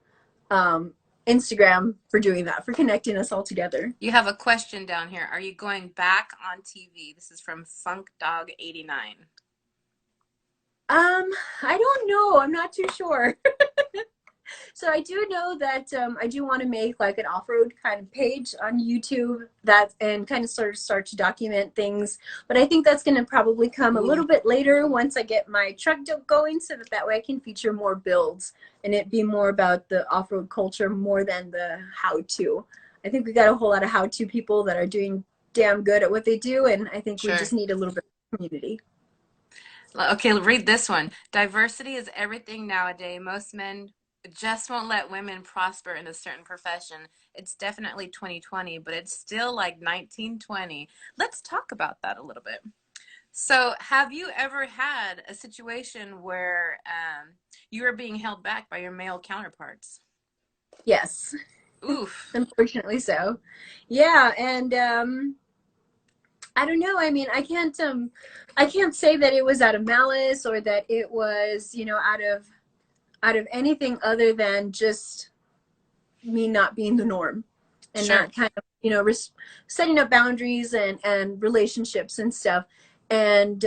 [SPEAKER 1] um, Instagram for doing that, for connecting us all together.
[SPEAKER 2] You have a question down here. Are you going back on TV? This is from Funk Dog 89.
[SPEAKER 1] I don't know. I'm not too sure. So I do know that I do want to make like an off-road kind of page on YouTube, that and kind of sort of start to document things. But I think that's going to probably come a
[SPEAKER 2] Ooh.
[SPEAKER 1] little bit later once I get my truck going, so that way I can feature more builds and it be more about the off-road culture more than the how-to. I think we got a whole lot of how-to people that are doing damn good at what they do, and I think we
[SPEAKER 2] Sure.
[SPEAKER 1] just need a little bit of community.
[SPEAKER 2] Okay, read this one. Diversity is everything nowadays. Most men just won't let women prosper in a certain profession. It's definitely 2020, but it's still like 1920. Let's talk about that a little bit. So, have you ever had a situation where you were being held back by your male counterparts?
[SPEAKER 1] Yes,
[SPEAKER 2] Oof.
[SPEAKER 1] unfortunately so. Yeah, and I don't know. I mean, I can't say that it was out of malice or that it was, you know, out of anything other than just me not being the norm and
[SPEAKER 2] Sure.
[SPEAKER 1] not kind of, you know, setting up boundaries and relationships and stuff. And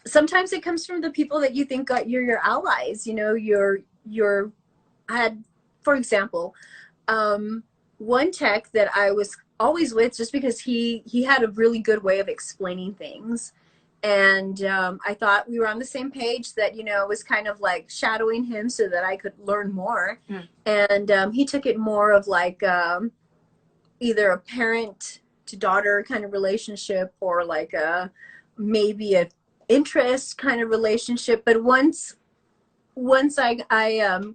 [SPEAKER 1] sometimes it comes from the people that you think you're your allies. You know, your I had, for example, um, one tech that I was always with just because he had a really good way of explaining things. And I thought we were on the same page, that, you know, it was kind of like shadowing him so that I could learn more.
[SPEAKER 2] Mm.
[SPEAKER 1] And he took it more of like either a parent to daughter kind of relationship, or like a maybe a interest kind of relationship. But once I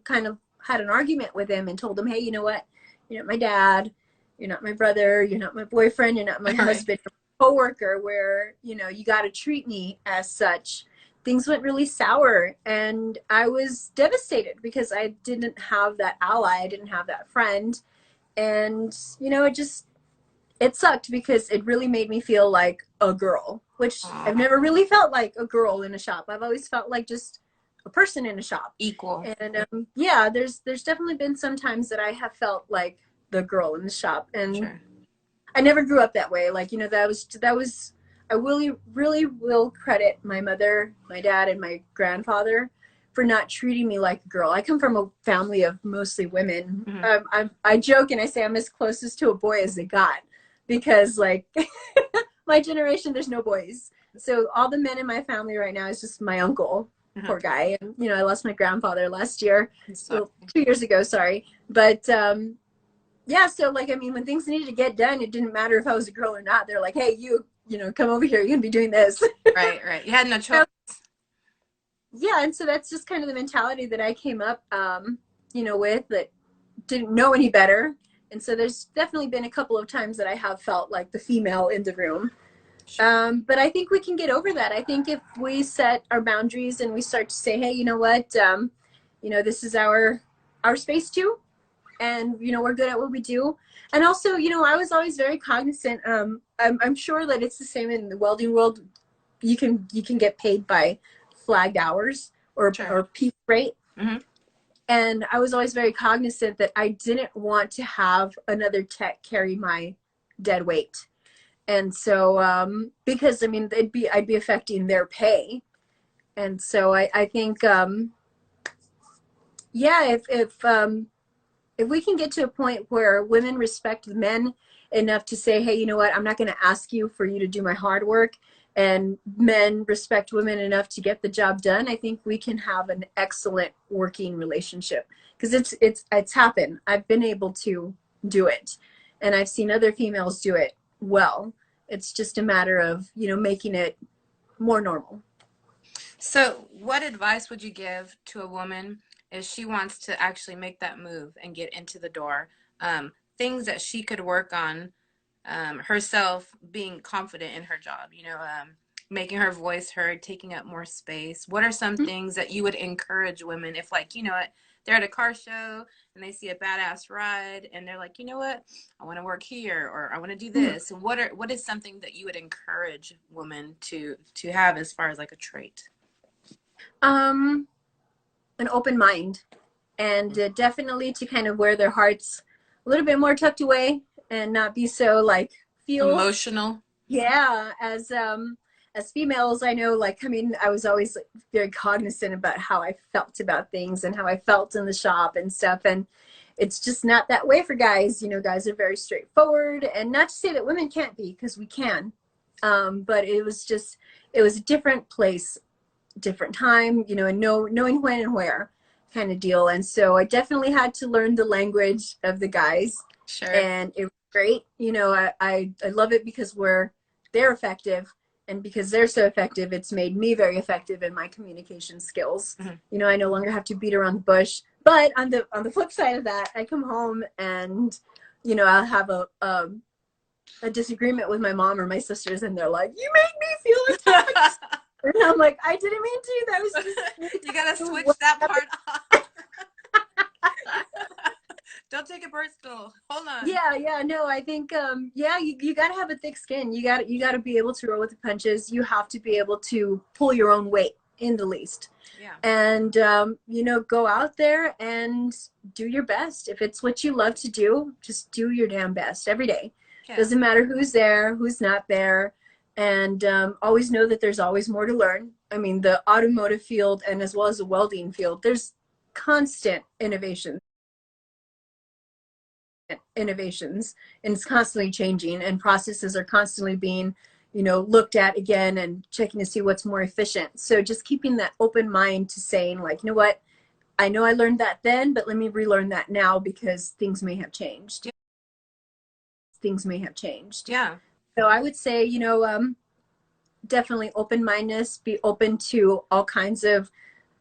[SPEAKER 1] kind of had an argument with him and told him, hey, you know what? You're not my dad. You're not my brother. You're not my boyfriend. You're not my
[SPEAKER 2] Right.
[SPEAKER 1] husband. You're my coworker. Where, you know, you got to treat me as such. Things went really sour, and I was devastated because I didn't have that ally. I didn't have that friend, and you know, it sucked because it really made me feel like a girl, which I've
[SPEAKER 2] Aw.
[SPEAKER 1] never really felt like a girl in a shop. I've always felt like just a person in a shop.
[SPEAKER 2] Equal.
[SPEAKER 1] And yeah, there's definitely been some times that I have felt like the girl in the shop, and
[SPEAKER 2] Sure.
[SPEAKER 1] I never grew up that way. Like, you know, that was I really will credit my mother, my dad, and my grandfather for not treating me like a girl. I come from a family of mostly women.
[SPEAKER 2] Hmm.
[SPEAKER 1] I joke and I say I'm as closest to a boy as they got, because like my generation, there's no boys. So all the men in my family right now is just my uncle,
[SPEAKER 2] Hmm.
[SPEAKER 1] poor guy. And you know, I lost my grandfather last year,
[SPEAKER 2] So,
[SPEAKER 1] well, 2 years ago, sorry. But yeah, so like, I mean, when things needed to get done, it didn't matter if I was a girl or not. They're like, hey, you know, come over here. You're gonna be doing this.
[SPEAKER 2] right, right. You had no choice.
[SPEAKER 1] Yeah, and so that's just kind of the mentality that I came up, you know, with, that didn't know any better. And so there's definitely been a couple of times that I have felt like the female in the room.
[SPEAKER 2] Sure.
[SPEAKER 1] But I think we can get over that. I think if we set our boundaries and we start to say, hey, you know what, you know, this is our space too, and you know, we're good at what we do. And also, you know, I was always very cognizant. I'm sure that it's the same in the welding world. You can get paid by flagged hours
[SPEAKER 2] Sure.
[SPEAKER 1] or peak rate.
[SPEAKER 2] Hmm.
[SPEAKER 1] And I was always very cognizant that I didn't want to have another tech carry my dead weight. And so because I mean, I'd be affecting their pay. And so I think yeah, if we can get to a point where women respect the men enough to say, hey, you know what, I'm not going to ask you for you to do my hard work, and men respect women enough to get the job done, I think we can have an excellent working relationship. Because it's happened. I've been able to do it, and I've seen other females do it well. It's just a matter of, you know, making it more normal.
[SPEAKER 2] So, what advice would you give to a woman if she wants to actually make that move and get into the door? Things that she could work on herself, being confident in her job, making her voice heard, taking up more space. What are some things that you would encourage women if, like, they're at a car show and they see a badass ride and they're like, you know what, I want to work here or I want to do this. What is something that you would encourage women to have as far as like a trait?
[SPEAKER 1] um an open mind, and definitely to kind of wear their hearts a little bit more tucked away, and not be so like feel.
[SPEAKER 2] Emotional.
[SPEAKER 1] Yeah, as females, I know, like, I mean, I was always like, very cognizant about how I felt about things and how I felt in the shop and stuff. And it's just not that way for guys. You know, guys are very straightforward, and not to say that women can't be, because we can. But it was a different place, different time, you know, and knowing when and where kind of deal. And so I definitely had to learn the language of the guys,
[SPEAKER 2] Sure.
[SPEAKER 1] and it was great. You know, I love it because they're effective, And because they're so effective, it's made me very effective in my communication skills.
[SPEAKER 2] Mm-hmm.
[SPEAKER 1] You know, I no longer have to beat around the bush. But on the flip side of that, I come home and, you know, I'll have a disagreement with my mom or my sisters, and they're like, "You made me feel attacked." And I'm like, "I didn't mean to. That was just
[SPEAKER 2] You gotta switch that part off. Don't take it personal. Hold on.
[SPEAKER 1] Yeah, no, I think yeah, you got to have a thick skin. You got to be able to roll with the punches. You have to be able to pull your own weight in the least.
[SPEAKER 2] Yeah.
[SPEAKER 1] And you know, go out there and do your best. If it's what you love to do, just do your damn best every day.
[SPEAKER 2] Yeah.
[SPEAKER 1] Doesn't matter who's there, who's not there, and always know that there's always more to learn. I mean, the automotive field and as well as the welding field, there's constant innovations, and it's constantly changing, and processes are constantly being, you know, looked at again and checking to see what's more efficient. So just keeping that open mind to saying, like, you know what, I know I learned that then, but let me relearn that now because things may have changed. Things may have changed.
[SPEAKER 2] Yeah.
[SPEAKER 1] So I would say, you know, definitely open-mindedness, be open to all kinds of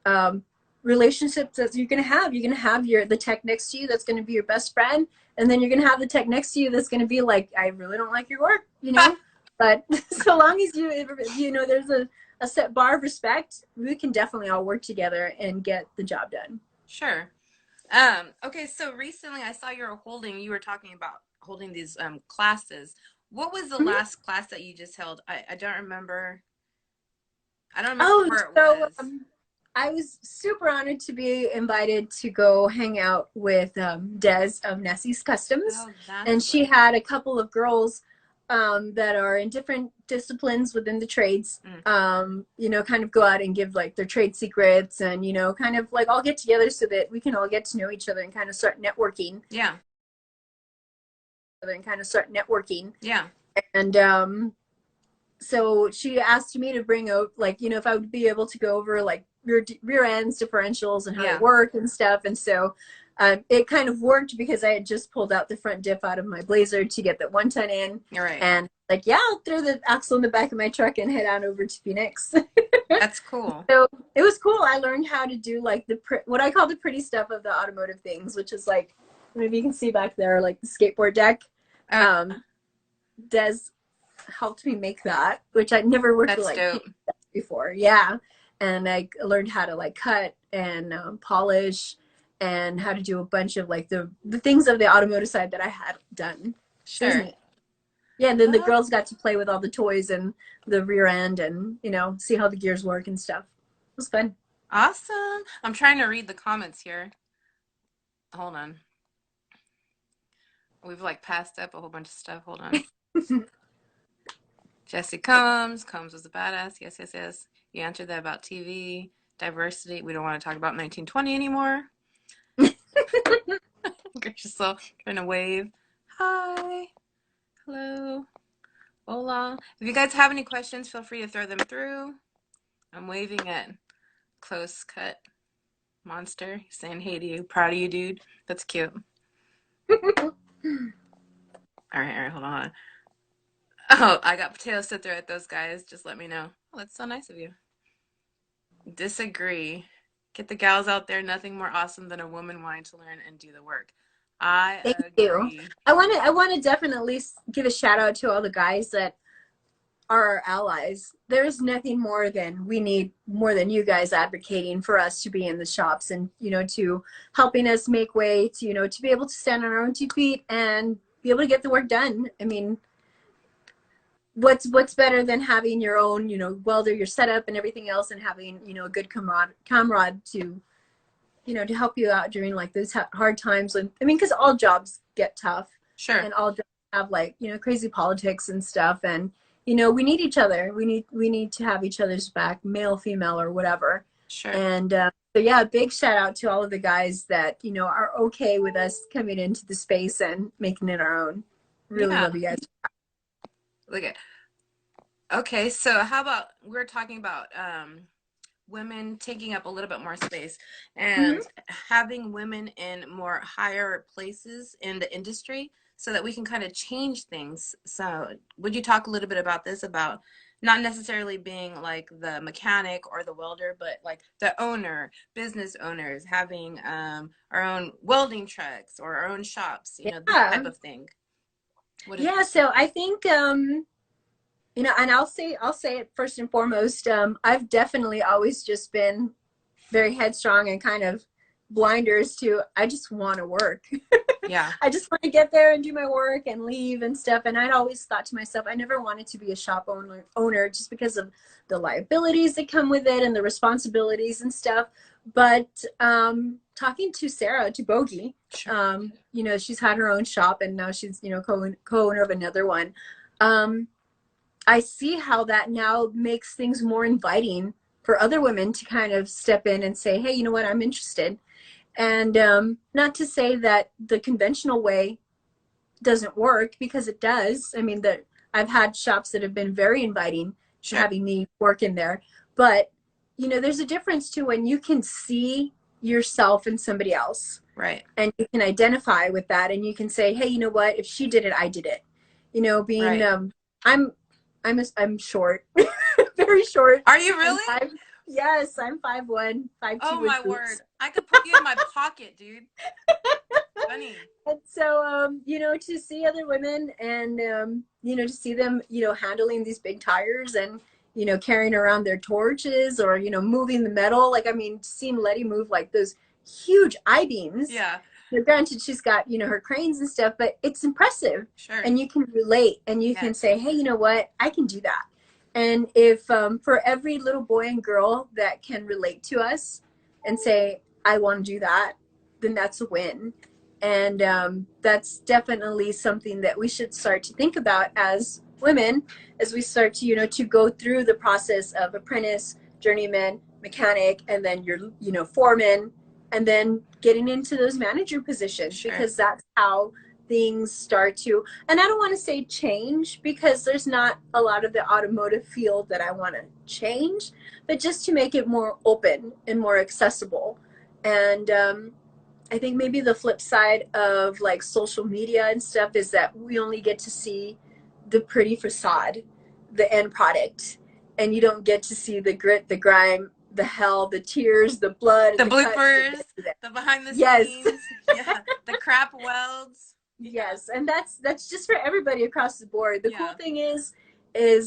[SPEAKER 1] um, relationships that you're going to have. You're going to have the tech next to you that's going to be your best friend, and then you're going to have the tech next to you that's going to be like, I really don't like your work, you know. But so long as you know there's a set bar of respect, we can definitely all work together and get the job done.
[SPEAKER 2] Sure. Okay, so recently I saw you were talking about holding these classes. What was the
[SPEAKER 1] Mm-hmm.
[SPEAKER 2] last class that you just held? I don't remember. I don't remember
[SPEAKER 1] Oh,
[SPEAKER 2] where it
[SPEAKER 1] so
[SPEAKER 2] was.
[SPEAKER 1] I was super honored to be invited to go hang out with Des of Nessie's Customs,
[SPEAKER 2] Oh, that's
[SPEAKER 1] and she
[SPEAKER 2] right.
[SPEAKER 1] had a couple of girls that are in different disciplines within the trades.
[SPEAKER 2] Mm.
[SPEAKER 1] You know, kind of go out and give like their trade secrets, and you know, kind of like all get together so that we can all get to know each other and kind of start networking.
[SPEAKER 2] Yeah.
[SPEAKER 1] Yeah,
[SPEAKER 2] Yeah.
[SPEAKER 1] and so she asked me to bring out, like, you know, if I would be able to go over like rear ends differentials and how they
[SPEAKER 2] Yeah.
[SPEAKER 1] work and stuff. And so it kind of worked because I had just pulled out the front diff out of my Blazer to get that 1 ton in.
[SPEAKER 2] You're right.
[SPEAKER 1] And like, yeah, I'll throw the axle in the back of my truck and head on over to Phoenix.
[SPEAKER 2] That's cool.
[SPEAKER 1] So it was cool. I learned how to do like what I call the pretty stuff of the automotive things, which is like, maybe you can see back there, like the skateboard deck. Des helped me make that, which I'd never worked with
[SPEAKER 2] That's
[SPEAKER 1] like
[SPEAKER 2] dope.
[SPEAKER 1] before. Yeah. And I learned how to like cut and polish and how to do a bunch of like the things of the automotive side that I had done. So it was
[SPEAKER 2] Sure.
[SPEAKER 1] neat. Yeah, and then the
[SPEAKER 2] Well,
[SPEAKER 1] girls got to play with all the toys and the rear end and, you know, see how the gears work and stuff. It was fun.
[SPEAKER 2] awesome. I'm trying to read the comments here. Hold on. We've like passed up a whole bunch of stuff. Hold on. Jesse Combs was a badass. Yes, yes, yes. You answered that about TV, diversity. We don't want to talk about 1920 anymore. Gracious soul, trying to wave. Hi. Hello. Hola. If you guys have any questions, feel free to throw them through. I'm waving at Close Cut Monster, saying hey to you. Proud of you, dude. That's cute. All right, hold on. Oh, I got potatoes to throw at those guys. Just let me know. Oh, that's so nice of you. Disagree. Get the gals out there. Nothing more awesome than a woman wanting to learn and do the work. I
[SPEAKER 1] Thank you.
[SPEAKER 2] agree.
[SPEAKER 1] I want to definitely give a shout out to all the guys that are our allies. There's nothing more than we need more than you guys advocating for us to be in the shops and, you know, to helping us make way to, you know, to be able to stand on our own 2 feet and be able to get the work done. I mean, what's better than having your own, you know, welder, your setup and everything else, and having, you know, a good comrade to, you know, to help you out during like those hard times. And I mean, because all jobs get tough,
[SPEAKER 2] Sure.
[SPEAKER 1] and all jobs have like, you know, crazy politics and stuff, and you know, we need each other. We need to have each other's back, male, female, or whatever.
[SPEAKER 2] Sure.
[SPEAKER 1] And so yeah, big shout out to all of the guys that, you know, are okay with us coming into the space and making it our own. Really
[SPEAKER 2] Yeah.
[SPEAKER 1] love you guys.
[SPEAKER 2] Look at. Okay, so how about we're talking about women taking up a little bit more space and having women in more higher places in the industry so that we can kind of change things. So would you talk a little bit about this, about not necessarily being like the mechanic or the welder, but like the owner, business owners, having our own welding trucks or our own shops, you know, this
[SPEAKER 1] Yeah.
[SPEAKER 2] type of thing. What is
[SPEAKER 1] Yeah, so I think you know, and I'll say it first and foremost. I've definitely always just been very headstrong and kind of blinders to I just want to work.
[SPEAKER 2] yeah,
[SPEAKER 1] I just want to get there and do my work and leave and stuff. And I'd always thought to myself, I never wanted to be a shop owner just because of the liabilities that come with it and the responsibilities and stuff. But talking to Sarah, to Bogey,
[SPEAKER 2] sure.
[SPEAKER 1] you know, she's had her own shop and now she's, you know, co-owner of another one. Um, I see how that now makes things more inviting for other women to kind of step in and say, hey, you know what, I'm interested. And not to say that the conventional way doesn't work, because it does. I mean, that I've had shops that have been very inviting to
[SPEAKER 2] Sure.
[SPEAKER 1] having me work in there. But, you know, there's a difference to when you can see yourself in somebody else
[SPEAKER 2] Right.
[SPEAKER 1] and you can identify with that and you can say, hey, you know what, if she did it, I did it. You know, being
[SPEAKER 2] Right.
[SPEAKER 1] I'm I'm short. Very short.
[SPEAKER 2] Are you
[SPEAKER 1] I'm
[SPEAKER 2] really?
[SPEAKER 1] five. Yes, I'm 5'1",
[SPEAKER 2] Oh
[SPEAKER 1] 5'2"
[SPEAKER 2] my
[SPEAKER 1] with boots.
[SPEAKER 2] word. I could put you in my pocket, dude. Funny.
[SPEAKER 1] And so, you know, to see other women and, you know, to see them, you know, handling these big tires and, you know, carrying around their torches or, you know, moving the metal. Like, I mean, seeing Letty move like those huge I-beams.
[SPEAKER 2] Yeah,
[SPEAKER 1] Now, granted, she's got, you know, her cranes and stuff, but it's impressive.
[SPEAKER 2] sure.
[SPEAKER 1] And you can relate and you can
[SPEAKER 2] Yes.
[SPEAKER 1] say, hey, you know what? I can do that. And if for every little boy and girl that can relate to us and say, I want to do that, then that's a win. And that's definitely something that we should start to think about as women, as we start to, you know, to go through the process of apprentice, journeyman, mechanic, and then your, you know, foreman, and then getting into those manager positions,
[SPEAKER 2] Sure.
[SPEAKER 1] because that's how things start to, and I don't want to say change because there's not a lot of the automotive field that I want to change, but just to make it more open and more accessible. And I think maybe the flip side of like social media and stuff is that we only get to see the pretty facade, the end product, and you don't get to see the grit, the grime, the hell, the tears, the blood,
[SPEAKER 2] The
[SPEAKER 1] and the cuts that
[SPEAKER 2] bloopers,
[SPEAKER 1] get to that.
[SPEAKER 2] the behind the
[SPEAKER 1] Yes.
[SPEAKER 2] scenes, yeah, the crap welds. Yeah.
[SPEAKER 1] Yes, and that's just for everybody across the board. The cool
[SPEAKER 2] Yeah.
[SPEAKER 1] thing is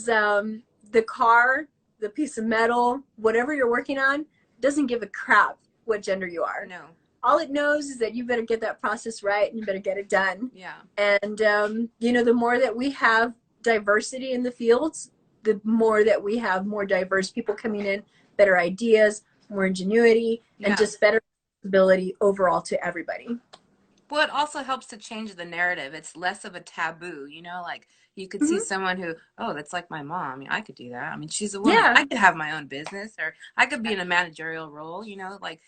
[SPEAKER 1] the car, the piece of metal, whatever you're working on, doesn't give a crap what gender you are.
[SPEAKER 2] No.
[SPEAKER 1] All it knows is that you better get that process right and you better get it done.
[SPEAKER 2] Yeah.
[SPEAKER 1] And you know, the more that we have diversity in the fields, the more that we have more diverse people coming in, better ideas, more ingenuity, and
[SPEAKER 2] Yeah.
[SPEAKER 1] just better ability overall to everybody.
[SPEAKER 2] Well, it also helps to change the narrative. It's less of a taboo, you know, like you could see
[SPEAKER 1] Mm-hmm.
[SPEAKER 2] someone who, oh, that's like my mom. I mean, I could do that. I mean, she's a woman.
[SPEAKER 1] Yeah.
[SPEAKER 2] I could have my own business or I could be in a managerial role, you know, like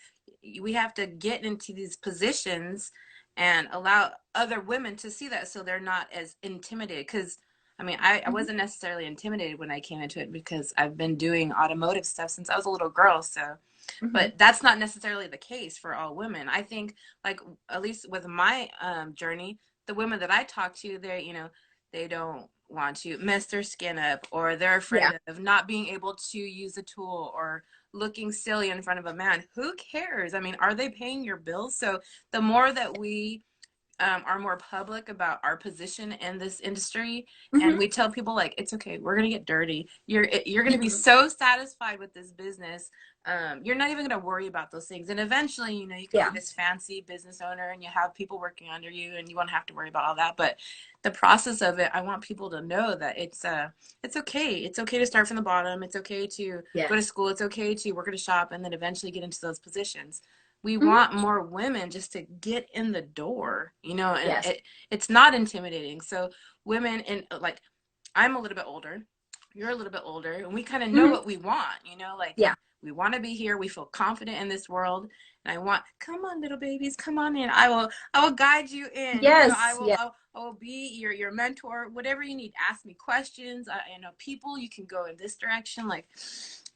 [SPEAKER 2] we have to get into these positions and allow other women to see that so they're not as intimidated. Because, I mean, I
[SPEAKER 1] Mm-hmm.
[SPEAKER 2] wasn't necessarily intimidated when I came into it because I've been doing automotive stuff since I was a little girl. So,
[SPEAKER 1] Mm-hmm.
[SPEAKER 2] but that's not necessarily the case for all women. I think, like, at least with my journey, the women that I talk to, they, you know, they don't want to mess their skin up, or they're
[SPEAKER 1] Yeah.
[SPEAKER 2] afraid of not being able to use a tool, or looking silly in front of a man. Who cares? I mean, are they paying your bills? So the more that we are more public about our position in this industry, and
[SPEAKER 1] Mm-hmm.
[SPEAKER 2] we tell people like, it's okay, we're gonna get dirty, you're gonna be
[SPEAKER 1] Yeah.
[SPEAKER 2] so satisfied with this business, you're not even gonna worry about those things, and eventually, you know, you can be
[SPEAKER 1] Yeah.
[SPEAKER 2] this fancy business owner and you have people working under you and you won't have to worry about all that. But the process of it, I want people to know that it's okay, it's okay to start from the bottom, it's okay to
[SPEAKER 1] Yeah.
[SPEAKER 2] go to school, it's okay to work at a shop and then eventually get into those positions. We
[SPEAKER 1] Mm-hmm.
[SPEAKER 2] want more women just to get in the door, you know, and
[SPEAKER 1] Yes.
[SPEAKER 2] it's not intimidating. So women, and like, I'm a little bit older, you're a little bit older, and we kind of know
[SPEAKER 1] Mm-hmm.
[SPEAKER 2] what we want, you know, like
[SPEAKER 1] Yeah.
[SPEAKER 2] we want to be here, we feel confident in this world, and I want, come on, little babies, come on in. I will guide you in, you know,
[SPEAKER 1] Yes. Yeah.
[SPEAKER 2] I will be your mentor, whatever you need. Ask me questions. You know, people, you can go in this direction, like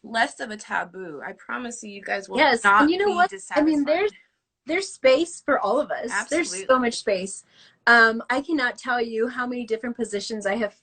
[SPEAKER 2] less of a taboo. I promise you, you guys will
[SPEAKER 1] Yes. And you
[SPEAKER 2] not
[SPEAKER 1] know
[SPEAKER 2] be
[SPEAKER 1] what? I mean,
[SPEAKER 2] dissatisfied.
[SPEAKER 1] there's space for all of us. There's so
[SPEAKER 2] Absolutely.
[SPEAKER 1] much space. I cannot tell you how many different positions I have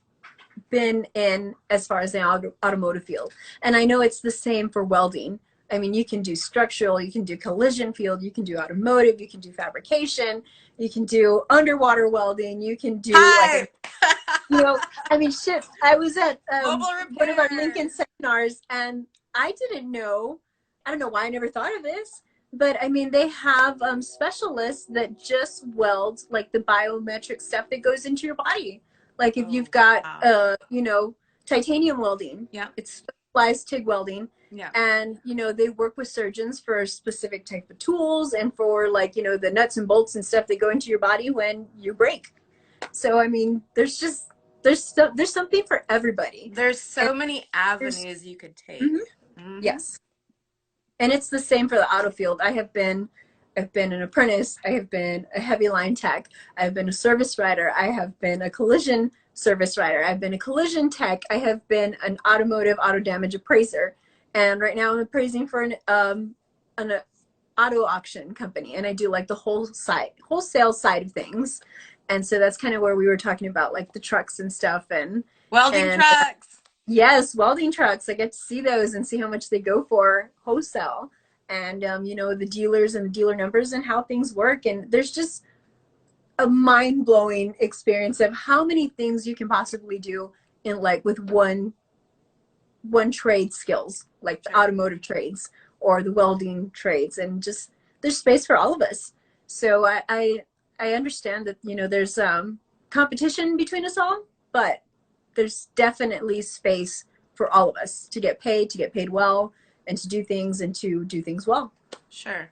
[SPEAKER 1] been in as far as the automotive field. And I know it's the same for welding. I mean, you can do structural, you can do collision field, you can do automotive, you can do fabrication, you can do underwater welding, you can do like a,
[SPEAKER 2] Hi.
[SPEAKER 1] you know, I mean, shit. I was at
[SPEAKER 2] Mobile
[SPEAKER 1] one of our
[SPEAKER 2] repair.
[SPEAKER 1] Lincoln seminars, and I didn't know. I don't know why I never thought of this, but I mean, they have specialists that just weld like the biometric stuff that goes into your body. Like if
[SPEAKER 2] Oh,
[SPEAKER 1] you've got,
[SPEAKER 2] wow.
[SPEAKER 1] you know, titanium welding,
[SPEAKER 2] Yeah.
[SPEAKER 1] it's specialized TIG welding,
[SPEAKER 2] Yeah.
[SPEAKER 1] and you know they work with surgeons for a specific type of tools and for like you know the nuts and bolts and stuff that go into your body when you break. So I mean, there's something for everybody,
[SPEAKER 2] There's
[SPEAKER 1] and
[SPEAKER 2] so many
[SPEAKER 1] there's
[SPEAKER 2] avenues you could take.
[SPEAKER 1] mhm,
[SPEAKER 2] Mm-hmm.
[SPEAKER 1] yes, and it's the same for the auto field. I've been an apprentice. I have been a heavy line tech. I've been a service writer. I have been a collision service writer. I've been a collision tech. I have been an automotive auto damage appraiser, and right now I'm appraising for an auto auction company, and I do like the wholesale side of things. And so that's kind of where we were talking about like the trucks and stuff,
[SPEAKER 2] Welding
[SPEAKER 1] and
[SPEAKER 2] trucks.
[SPEAKER 1] yes, welding trucks. I get to see those and see how much they go for wholesale, and you know the dealers and the dealer numbers and how things work. And there's just a mind blowing experience of how many things you can possibly do in like with one trade skills, like the
[SPEAKER 2] Sure.
[SPEAKER 1] automotive trades or the welding trades, and just there's space for all of us. So I understand that you know there's competition between us all, but there's definitely space for all of us to get paid well, and to do things well.
[SPEAKER 2] Sure.
[SPEAKER 1] So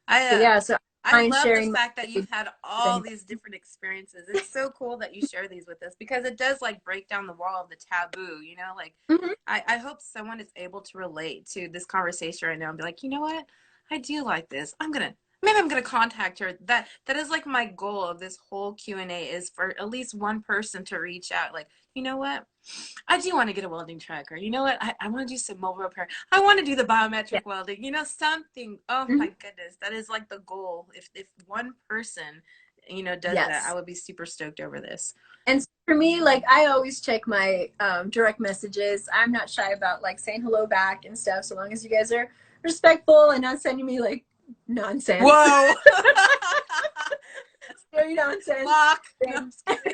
[SPEAKER 2] I
[SPEAKER 1] yeah, so I
[SPEAKER 2] I
[SPEAKER 1] mind
[SPEAKER 2] love the
[SPEAKER 1] sharing my
[SPEAKER 2] fact that
[SPEAKER 1] trade
[SPEAKER 2] you've had
[SPEAKER 1] with
[SPEAKER 2] all
[SPEAKER 1] anybody.
[SPEAKER 2] these different experiences. It's so cool that you share these with us because it does like break down the wall of the taboo, you know? Like
[SPEAKER 1] Mm-hmm.
[SPEAKER 2] I hope someone is able to relate to this conversation right now and be like, you know what? I do like this. Maybe I'm gonna contact her. That is like my goal of this whole Q&A is for at least one person to reach out. Like, you know what? I do want to get a welding truck, or you know what? I want to do some mobile repair. I want to do the
[SPEAKER 1] Yeah.
[SPEAKER 2] biometric welding. You know, something. Oh
[SPEAKER 1] Mm-hmm.
[SPEAKER 2] my goodness, that is like the goal. If one person, you know, does that, I
[SPEAKER 1] Yes.
[SPEAKER 2] would be super stoked over this.
[SPEAKER 1] And for me, like I always check my direct messages. I'm not shy about like saying hello back and stuff, so long as you guys are respectful and not sending me like nonsense,
[SPEAKER 2] Whoa.
[SPEAKER 1] scary nonsense.
[SPEAKER 2] Block. No, I'm
[SPEAKER 1] Then,
[SPEAKER 2] just kidding.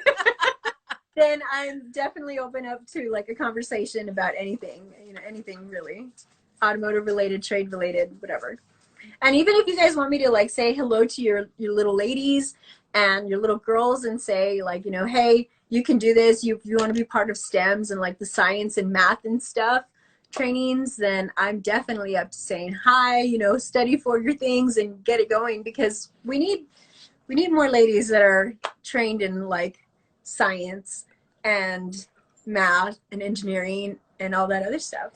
[SPEAKER 1] then I'm definitely open up to like a conversation about anything, you know, anything really, automotive related, trade related, whatever. And even if you guys want me to like say hello to your little ladies and your little girls and say like, you know, hey, you can do this. You want to be part of STEMs and like the science and math and stuff trainings, then I'm definitely up to saying hi, you know, study for your things and get it going, because we need more ladies that are trained in like science and math and engineering and all that other stuff.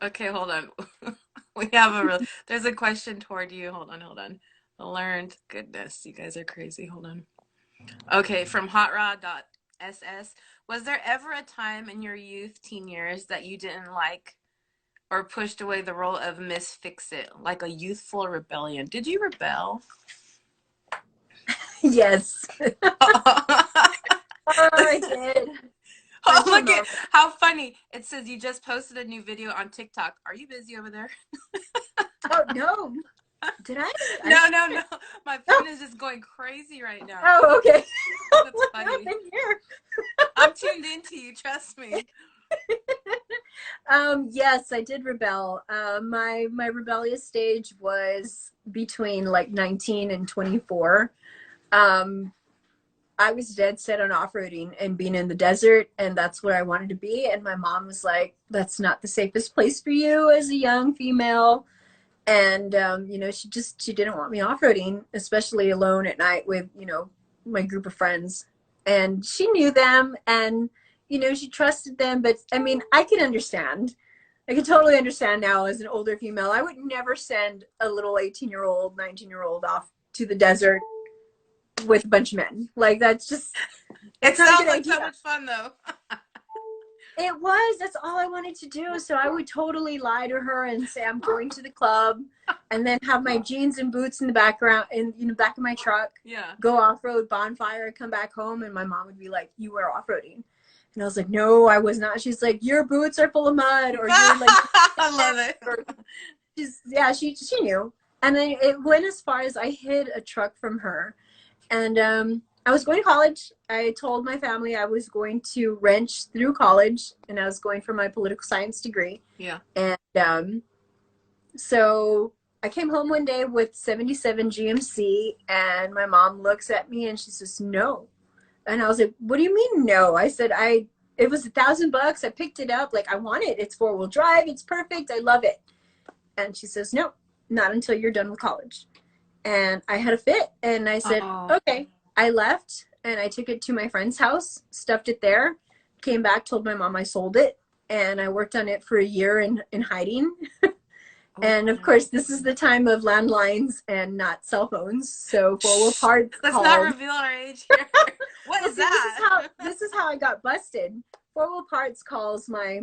[SPEAKER 2] Okay, hold on. We have a real. There's a question toward you. Hold on. Learned. Goodness, you guys are crazy. Hold on. Okay, from hotrod.ss. Was there ever a time in your youth, teen years, that you didn't like or pushed away the role of Miss Fix It, like a youthful rebellion? Did you rebel?
[SPEAKER 1] Yes.
[SPEAKER 2] Oh,
[SPEAKER 1] Oh, I did. Bunch of
[SPEAKER 2] look at
[SPEAKER 1] moments.
[SPEAKER 2] how funny. It says you just posted a new video on TikTok. Are you busy over there?
[SPEAKER 1] Oh no. Did I? I
[SPEAKER 2] No, no, no. My
[SPEAKER 1] oh,
[SPEAKER 2] phone is just going crazy right now.
[SPEAKER 1] oh okay.
[SPEAKER 2] That's
[SPEAKER 1] What
[SPEAKER 2] funny.
[SPEAKER 1] happened here?
[SPEAKER 2] I'm tuned into you, trust me.
[SPEAKER 1] Yes, I did rebel. My rebellious stage was between like 19 and 24. Um, I was dead set on off-roading and being in the desert, and that's where I wanted to be. And my mom was like, "That's not the safest place for you as a young female." And you know, she didn't want me off-roading, especially alone at night with you know my group of friends. And she knew them, and you know she trusted them. But I mean, I can understand. I can totally understand now as an older female. I would never send a little 18-year-old, 19-year-old off to the desert with a bunch of men. Like
[SPEAKER 2] It
[SPEAKER 1] that's not a
[SPEAKER 2] sounds
[SPEAKER 1] good
[SPEAKER 2] like so
[SPEAKER 1] idea.
[SPEAKER 2] much fun, though.
[SPEAKER 1] It was. That's all I wanted to do. So I would totally lie to her and say I'm going to the club, and then have my jeans and boots in the background in the back of my truck,
[SPEAKER 2] Yeah.
[SPEAKER 1] go off road, bonfire, come back home, and my mom would be like, "You were off roading," And I was like, no, I was not. She's like, your boots are full of mud, or you're like,
[SPEAKER 2] I love it.
[SPEAKER 1] or she knew. And then it went as far as I hid a truck from her. And I was going to college. I told my family I was going to wrench through college, and I was going for my political science degree.
[SPEAKER 2] Yeah.
[SPEAKER 1] And so I came home one day with 77 GMC, and my mom looks at me and she says, no. And I was like, what do you mean no? I said, it was $1,000. I picked it up. Like, I want it. It's 4-wheel drive. It's perfect. I love it. And she says, no, not until you're done with college. And I had a fit. And I said,
[SPEAKER 2] Oh.
[SPEAKER 1] okay. I left and I took it to my friend's house, stuffed it there, came back, told my mom I sold it. And I worked on it for a year in hiding. And of course, this is the time of landlines and not cell phones. So 4-wheel parts
[SPEAKER 2] Let's
[SPEAKER 1] called.
[SPEAKER 2] not reveal our age here. What is that?
[SPEAKER 1] This is how I got busted. 4-wheel parts calls my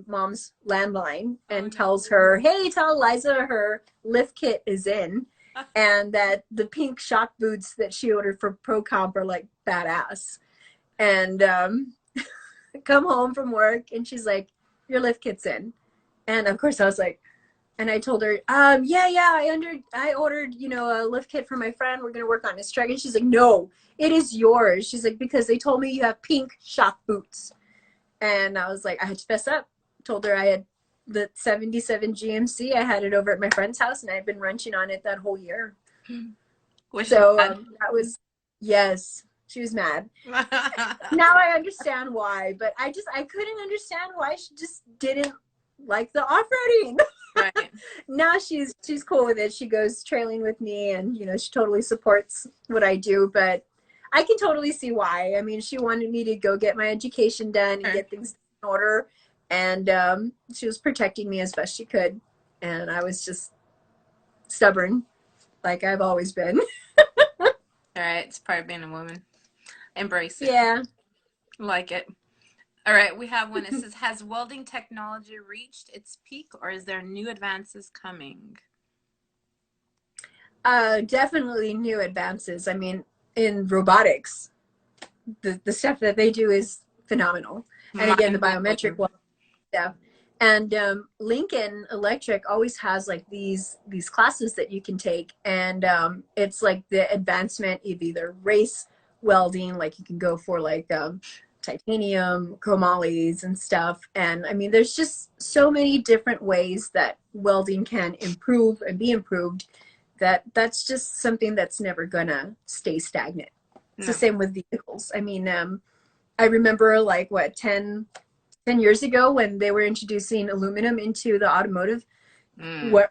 [SPEAKER 1] mom's landline and tells her, hey, tell Eliza her lift kit is in, and that the pink shock boots that she ordered for Pro Comp are like badass. And come home from work and she's like, your lift kit's in. And of course I was like, and I told her, I ordered, a lift kit for my friend. We're going to work on his truck. And she's like, no, it is yours. She's like, because they told me you have pink shock boots. And I was like, I had to fess up. Told her I had the 77 GMC. I had it over at my friend's house, and I had been wrenching on it that whole year. So that was, yes, she was mad. Now I understand why, but I couldn't understand why she just didn't like the off-roading.
[SPEAKER 2] Right.
[SPEAKER 1] Now she's cool with it. She goes trailing with me, and she totally supports what I do, but I can totally see why. I mean, she wanted me to go get my education done and get things in order, and she was protecting me as best she could, and I was just stubborn like I've always been.
[SPEAKER 2] All right, it's part of being a woman. Embrace it.
[SPEAKER 1] Yeah.
[SPEAKER 2] Like it. All right, we have one. It says, has welding technology reached its peak, or is there new advances coming?
[SPEAKER 1] Definitely new advances. I mean, in robotics, the stuff that they do is phenomenal. And again, the biometric stuff. And Lincoln Electric always has like these classes that you can take, and it's like the advancement of either race welding, like you can go for like titanium, chromolyes and stuff. And I mean, there's just so many different ways that welding can improve and be improved, that's just something that's never gonna stay stagnant. It's the same with vehicles. I mean, I remember like 10 years ago when they were introducing aluminum into the automotive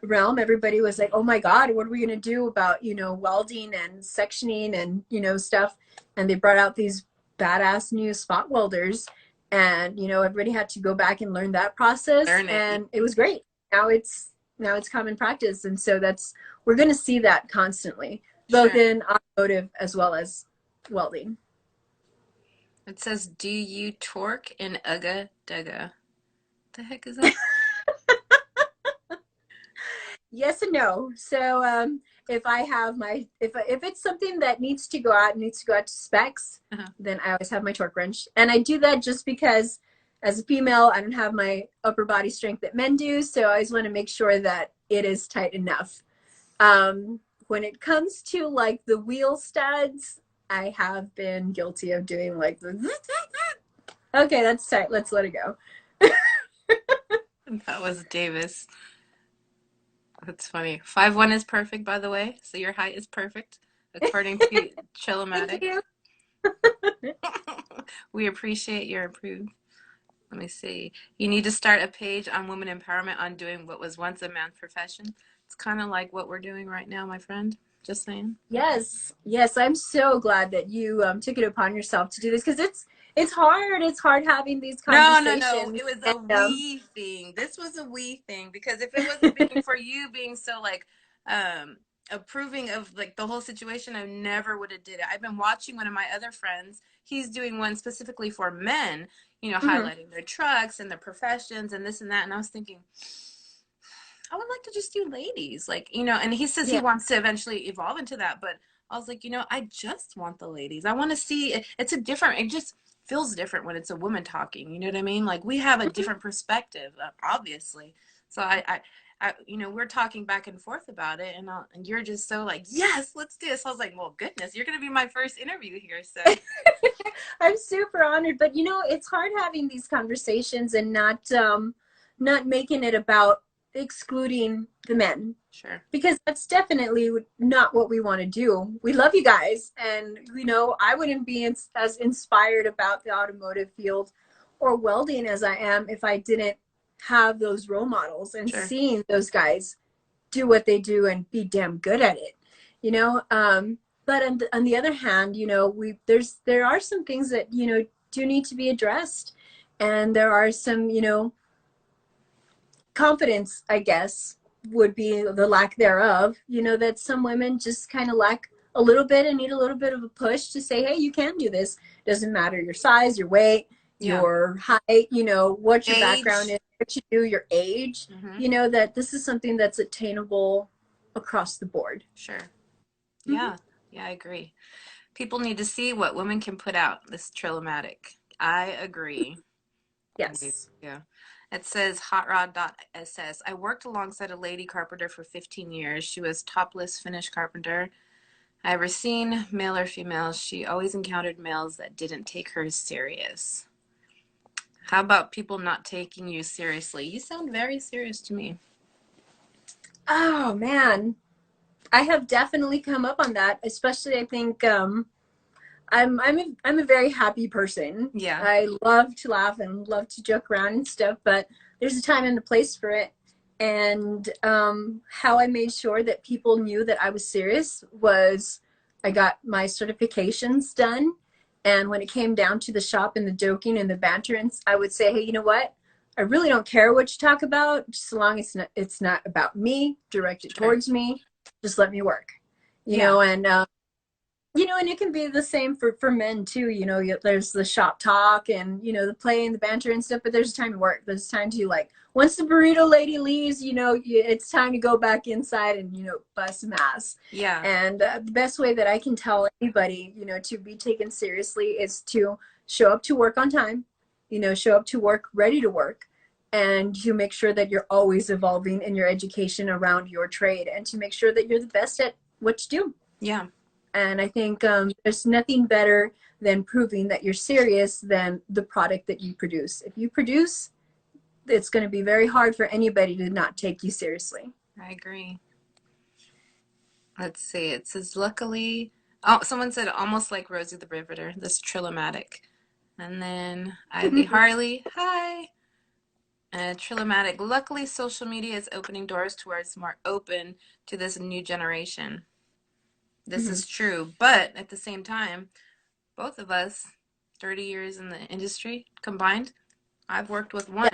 [SPEAKER 1] realm, everybody was like, oh my God, what are we going to do about, welding and sectioning and, stuff. And they brought out these badass new spot welders, and, everybody had to go back and learn that process. And it was great. Now it's common practice. And so we're going to see that constantly, both in automotive as well as welding.
[SPEAKER 2] It says, do you torque in Ugga Dugga? The heck is that?
[SPEAKER 1] Yes and no. So if I have if it's something that needs to go out to specs, then I always have my torque wrench. And I do that just because as a female, I don't have my upper body strength that men do. So I always want to make sure that it is tight enough. When it comes to like the wheel studs, I have been guilty of doing like the okay, that's tight. Let's let it go.
[SPEAKER 2] That was Davis. That's funny. 5'1" is perfect, by the way. So your height is perfect, according to Chillomatic. We appreciate your approval. Let me see. You need to start a page on women empowerment on doing what was once a man's profession. It's kind of like what we're doing right now, my friend. Just saying.
[SPEAKER 1] Yes. I'm so glad that you took it upon yourself to do this, because it's hard. It's hard having these conversations.
[SPEAKER 2] No. It was a we thing. This was a we thing, because if it wasn't being for you being so like approving of like the whole situation, I never would have did it. I've been watching one of my other friends. He's doing one specifically for men, highlighting their trucks and their professions and this and that. And I was thinking, I would like to just do ladies, like, and he says he wants to eventually evolve into that. But I was like, I just want the ladies. I want to see it's a different, feels different when it's a woman talking. You know what I mean? Like we have a different perspective, obviously. So you know, we're talking back and forth about it, and you're just so like, yes, let's do this. I was like, well, goodness, you're gonna be my first interview here, so.
[SPEAKER 1] I'm super honored, but you know, it's hard having these conversations and not making it about excluding the men,
[SPEAKER 2] Sure.
[SPEAKER 1] because that's definitely not what we want to do. We love you guys, and you know, I wouldn't be as inspired about the automotive field or welding as I am if I didn't have those role models and
[SPEAKER 2] Sure.
[SPEAKER 1] seeing those guys do what they do and be damn good at it, you know. But on the other hand, you know, there are some things that, you know, do need to be addressed, and there are some, you know, confidence, I guess, would be the lack thereof, you know, that some women just kind of lack a little bit and need a little bit of a push to say, hey, you can do this. Doesn't matter your size, your weight,
[SPEAKER 2] Yeah.
[SPEAKER 1] your height, you know, what your background
[SPEAKER 2] Age.
[SPEAKER 1] is, what you do, your age,
[SPEAKER 2] Mm-hmm.
[SPEAKER 1] you know, that this is something that's attainable across the board.
[SPEAKER 2] Sure.
[SPEAKER 1] Mm-hmm.
[SPEAKER 2] Yeah. Yeah, I agree. People need to see what women can put out. This Trillomatic. I agree.
[SPEAKER 1] Yes.
[SPEAKER 2] Yeah. It says hotrod.ss. I worked alongside a lady carpenter for 15 years. She was topless Finnish carpenter. I ever seen, male or female, she always encountered males that didn't take her serious. How about people not taking you seriously? You sound very serious to me.
[SPEAKER 1] Oh man, I have definitely come up on that, especially I think I'm a very happy person.
[SPEAKER 2] Yeah.
[SPEAKER 1] I love to laugh and love to joke around and stuff, but there's a time and a place for it. And how I made sure that people knew that I was serious was I got my certifications done. And when it came down to the shop and the joking and the banterings, I would say, hey, you know what? I really don't care what you talk about, just so long as it's not about me, directed
[SPEAKER 2] Sure.
[SPEAKER 1] towards me. Just let me work, you
[SPEAKER 2] Yeah.
[SPEAKER 1] know. And you know, and it can be the same for men too. You know, there's the shop talk and, you know, the play and the banter and stuff, but there's time to work. There's time to, like, once the burrito lady leaves, you know, it's time to go back inside and, you know, bust some ass.
[SPEAKER 2] Yeah.
[SPEAKER 1] And the best way that I can tell anybody, you know, to be taken seriously is to show up to work on time, you know, show up to work ready to work, and to make sure that you're always evolving in your education around your trade, and to make sure that you're the best at what you do.
[SPEAKER 2] Yeah.
[SPEAKER 1] And I think there's nothing better than proving that you're serious than the product that you produce. If you produce, it's going to be very hard for anybody to not take you seriously.
[SPEAKER 2] I agree. Let's see. It says, luckily, oh, someone said almost like Rosie the Riveter, this Trillomatic. And then Ivy Harley, hi. Trillomatic. Luckily, social media is opening doors towards more open to this new generation. This
[SPEAKER 1] Mm-hmm.
[SPEAKER 2] is true. But at the same time, both of us, 30 years in the industry combined, I've worked with
[SPEAKER 1] Yeah.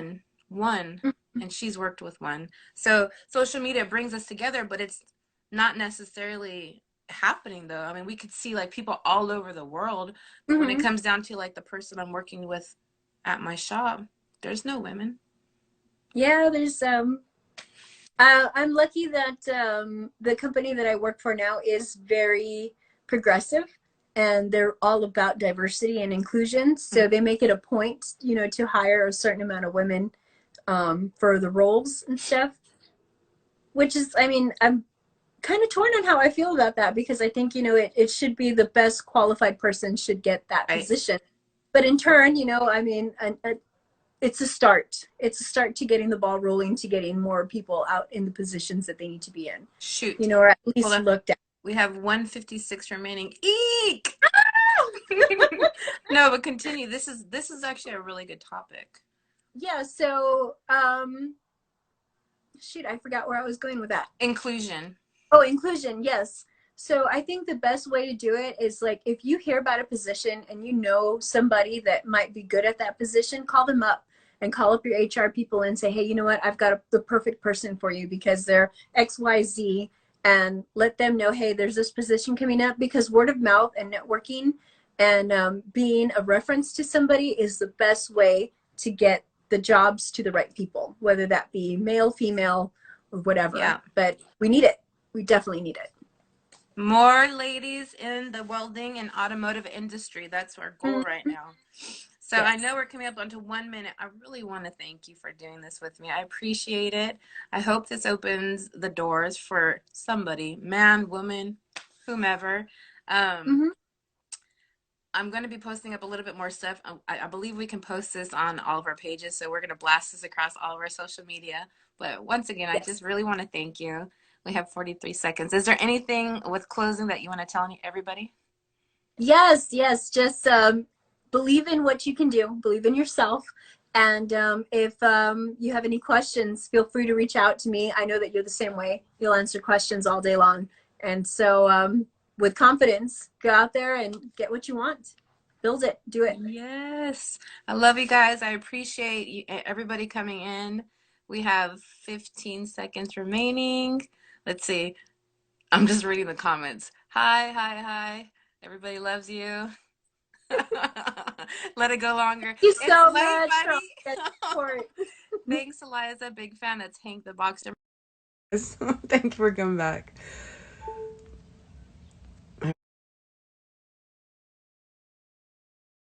[SPEAKER 2] one, and she's worked with one. So social media brings us together, but it's not necessarily happening though. I mean, we could see like people all over the world, but when it
[SPEAKER 1] Mm-hmm.
[SPEAKER 2] comes down to like the person I'm working with at my shop, there's no women.
[SPEAKER 1] Yeah, there's I'm lucky that the company that I work for now is very progressive, and they're all about diversity and inclusion. So
[SPEAKER 2] Mm-hmm.
[SPEAKER 1] they make it a point, you know, to hire a certain amount of women for the roles and stuff. Which is, I mean, I'm kind of torn on how I feel about that, because I think, you know, it should be the best qualified person should get that
[SPEAKER 2] Right.
[SPEAKER 1] position. But in turn, you know, I mean, it's a start. It's a start to getting the ball rolling, to getting more people out in the positions that they need to be in,
[SPEAKER 2] Shoot.
[SPEAKER 1] you know, or at
[SPEAKER 2] Hold
[SPEAKER 1] least
[SPEAKER 2] on.
[SPEAKER 1] looked at.
[SPEAKER 2] We have 156 remaining. Eek! No, but continue. This is actually a really good topic.
[SPEAKER 1] Yeah. So, shoot, I forgot where I was going with that.
[SPEAKER 2] Inclusion.
[SPEAKER 1] Oh, inclusion, yes. So I think the best way to do it is, like, if you hear about a position and you know somebody that might be good at that position, call them up and call up your HR people and say, hey, you know what? I've got the perfect person for you because they're XYZ, and let them know, hey, there's this position coming up, because word of mouth and networking and being a reference to somebody is the best way to get the jobs to the right people, whether that be male, female, or whatever.
[SPEAKER 2] Yeah.
[SPEAKER 1] But we need it. We definitely need it.
[SPEAKER 2] More ladies in the welding and automotive industry. That's our goal
[SPEAKER 1] Mhm.
[SPEAKER 2] right now. So I
[SPEAKER 1] Yes.
[SPEAKER 2] know we're coming up onto 1 minute. I really want to thank you for doing this with me. I appreciate it. I hope this opens the doors for somebody, man, woman, whomever. Um,
[SPEAKER 1] Hmm.
[SPEAKER 2] I'm going to be posting up a little bit more stuff. I believe we can post this on all of our pages, so we're going to blast this across all of our social media. But once again, I
[SPEAKER 1] Yes.
[SPEAKER 2] just really want to thank you. We have 43 seconds. Is there anything with closing that you want to tell everybody?
[SPEAKER 1] Yes, yes. Just believe in what you can do, believe in yourself. And if you have any questions, feel free to reach out to me. I know that you're the same way. You'll answer questions all day long. And so, with confidence, go out there and get what you want. Build it, do it.
[SPEAKER 2] Yes. I love you guys. I appreciate you, everybody coming in. We have 15 seconds remaining. Let's see. I'm just reading the comments. Hi, hi, hi. Everybody loves you. Let it go longer.
[SPEAKER 1] Thank you
[SPEAKER 2] It's
[SPEAKER 1] so
[SPEAKER 2] late,
[SPEAKER 1] much for all that
[SPEAKER 2] buddy.
[SPEAKER 1] support.
[SPEAKER 2] Thanks, Eliza. Big fan. That's Hank the Boxer. Thank you for coming back.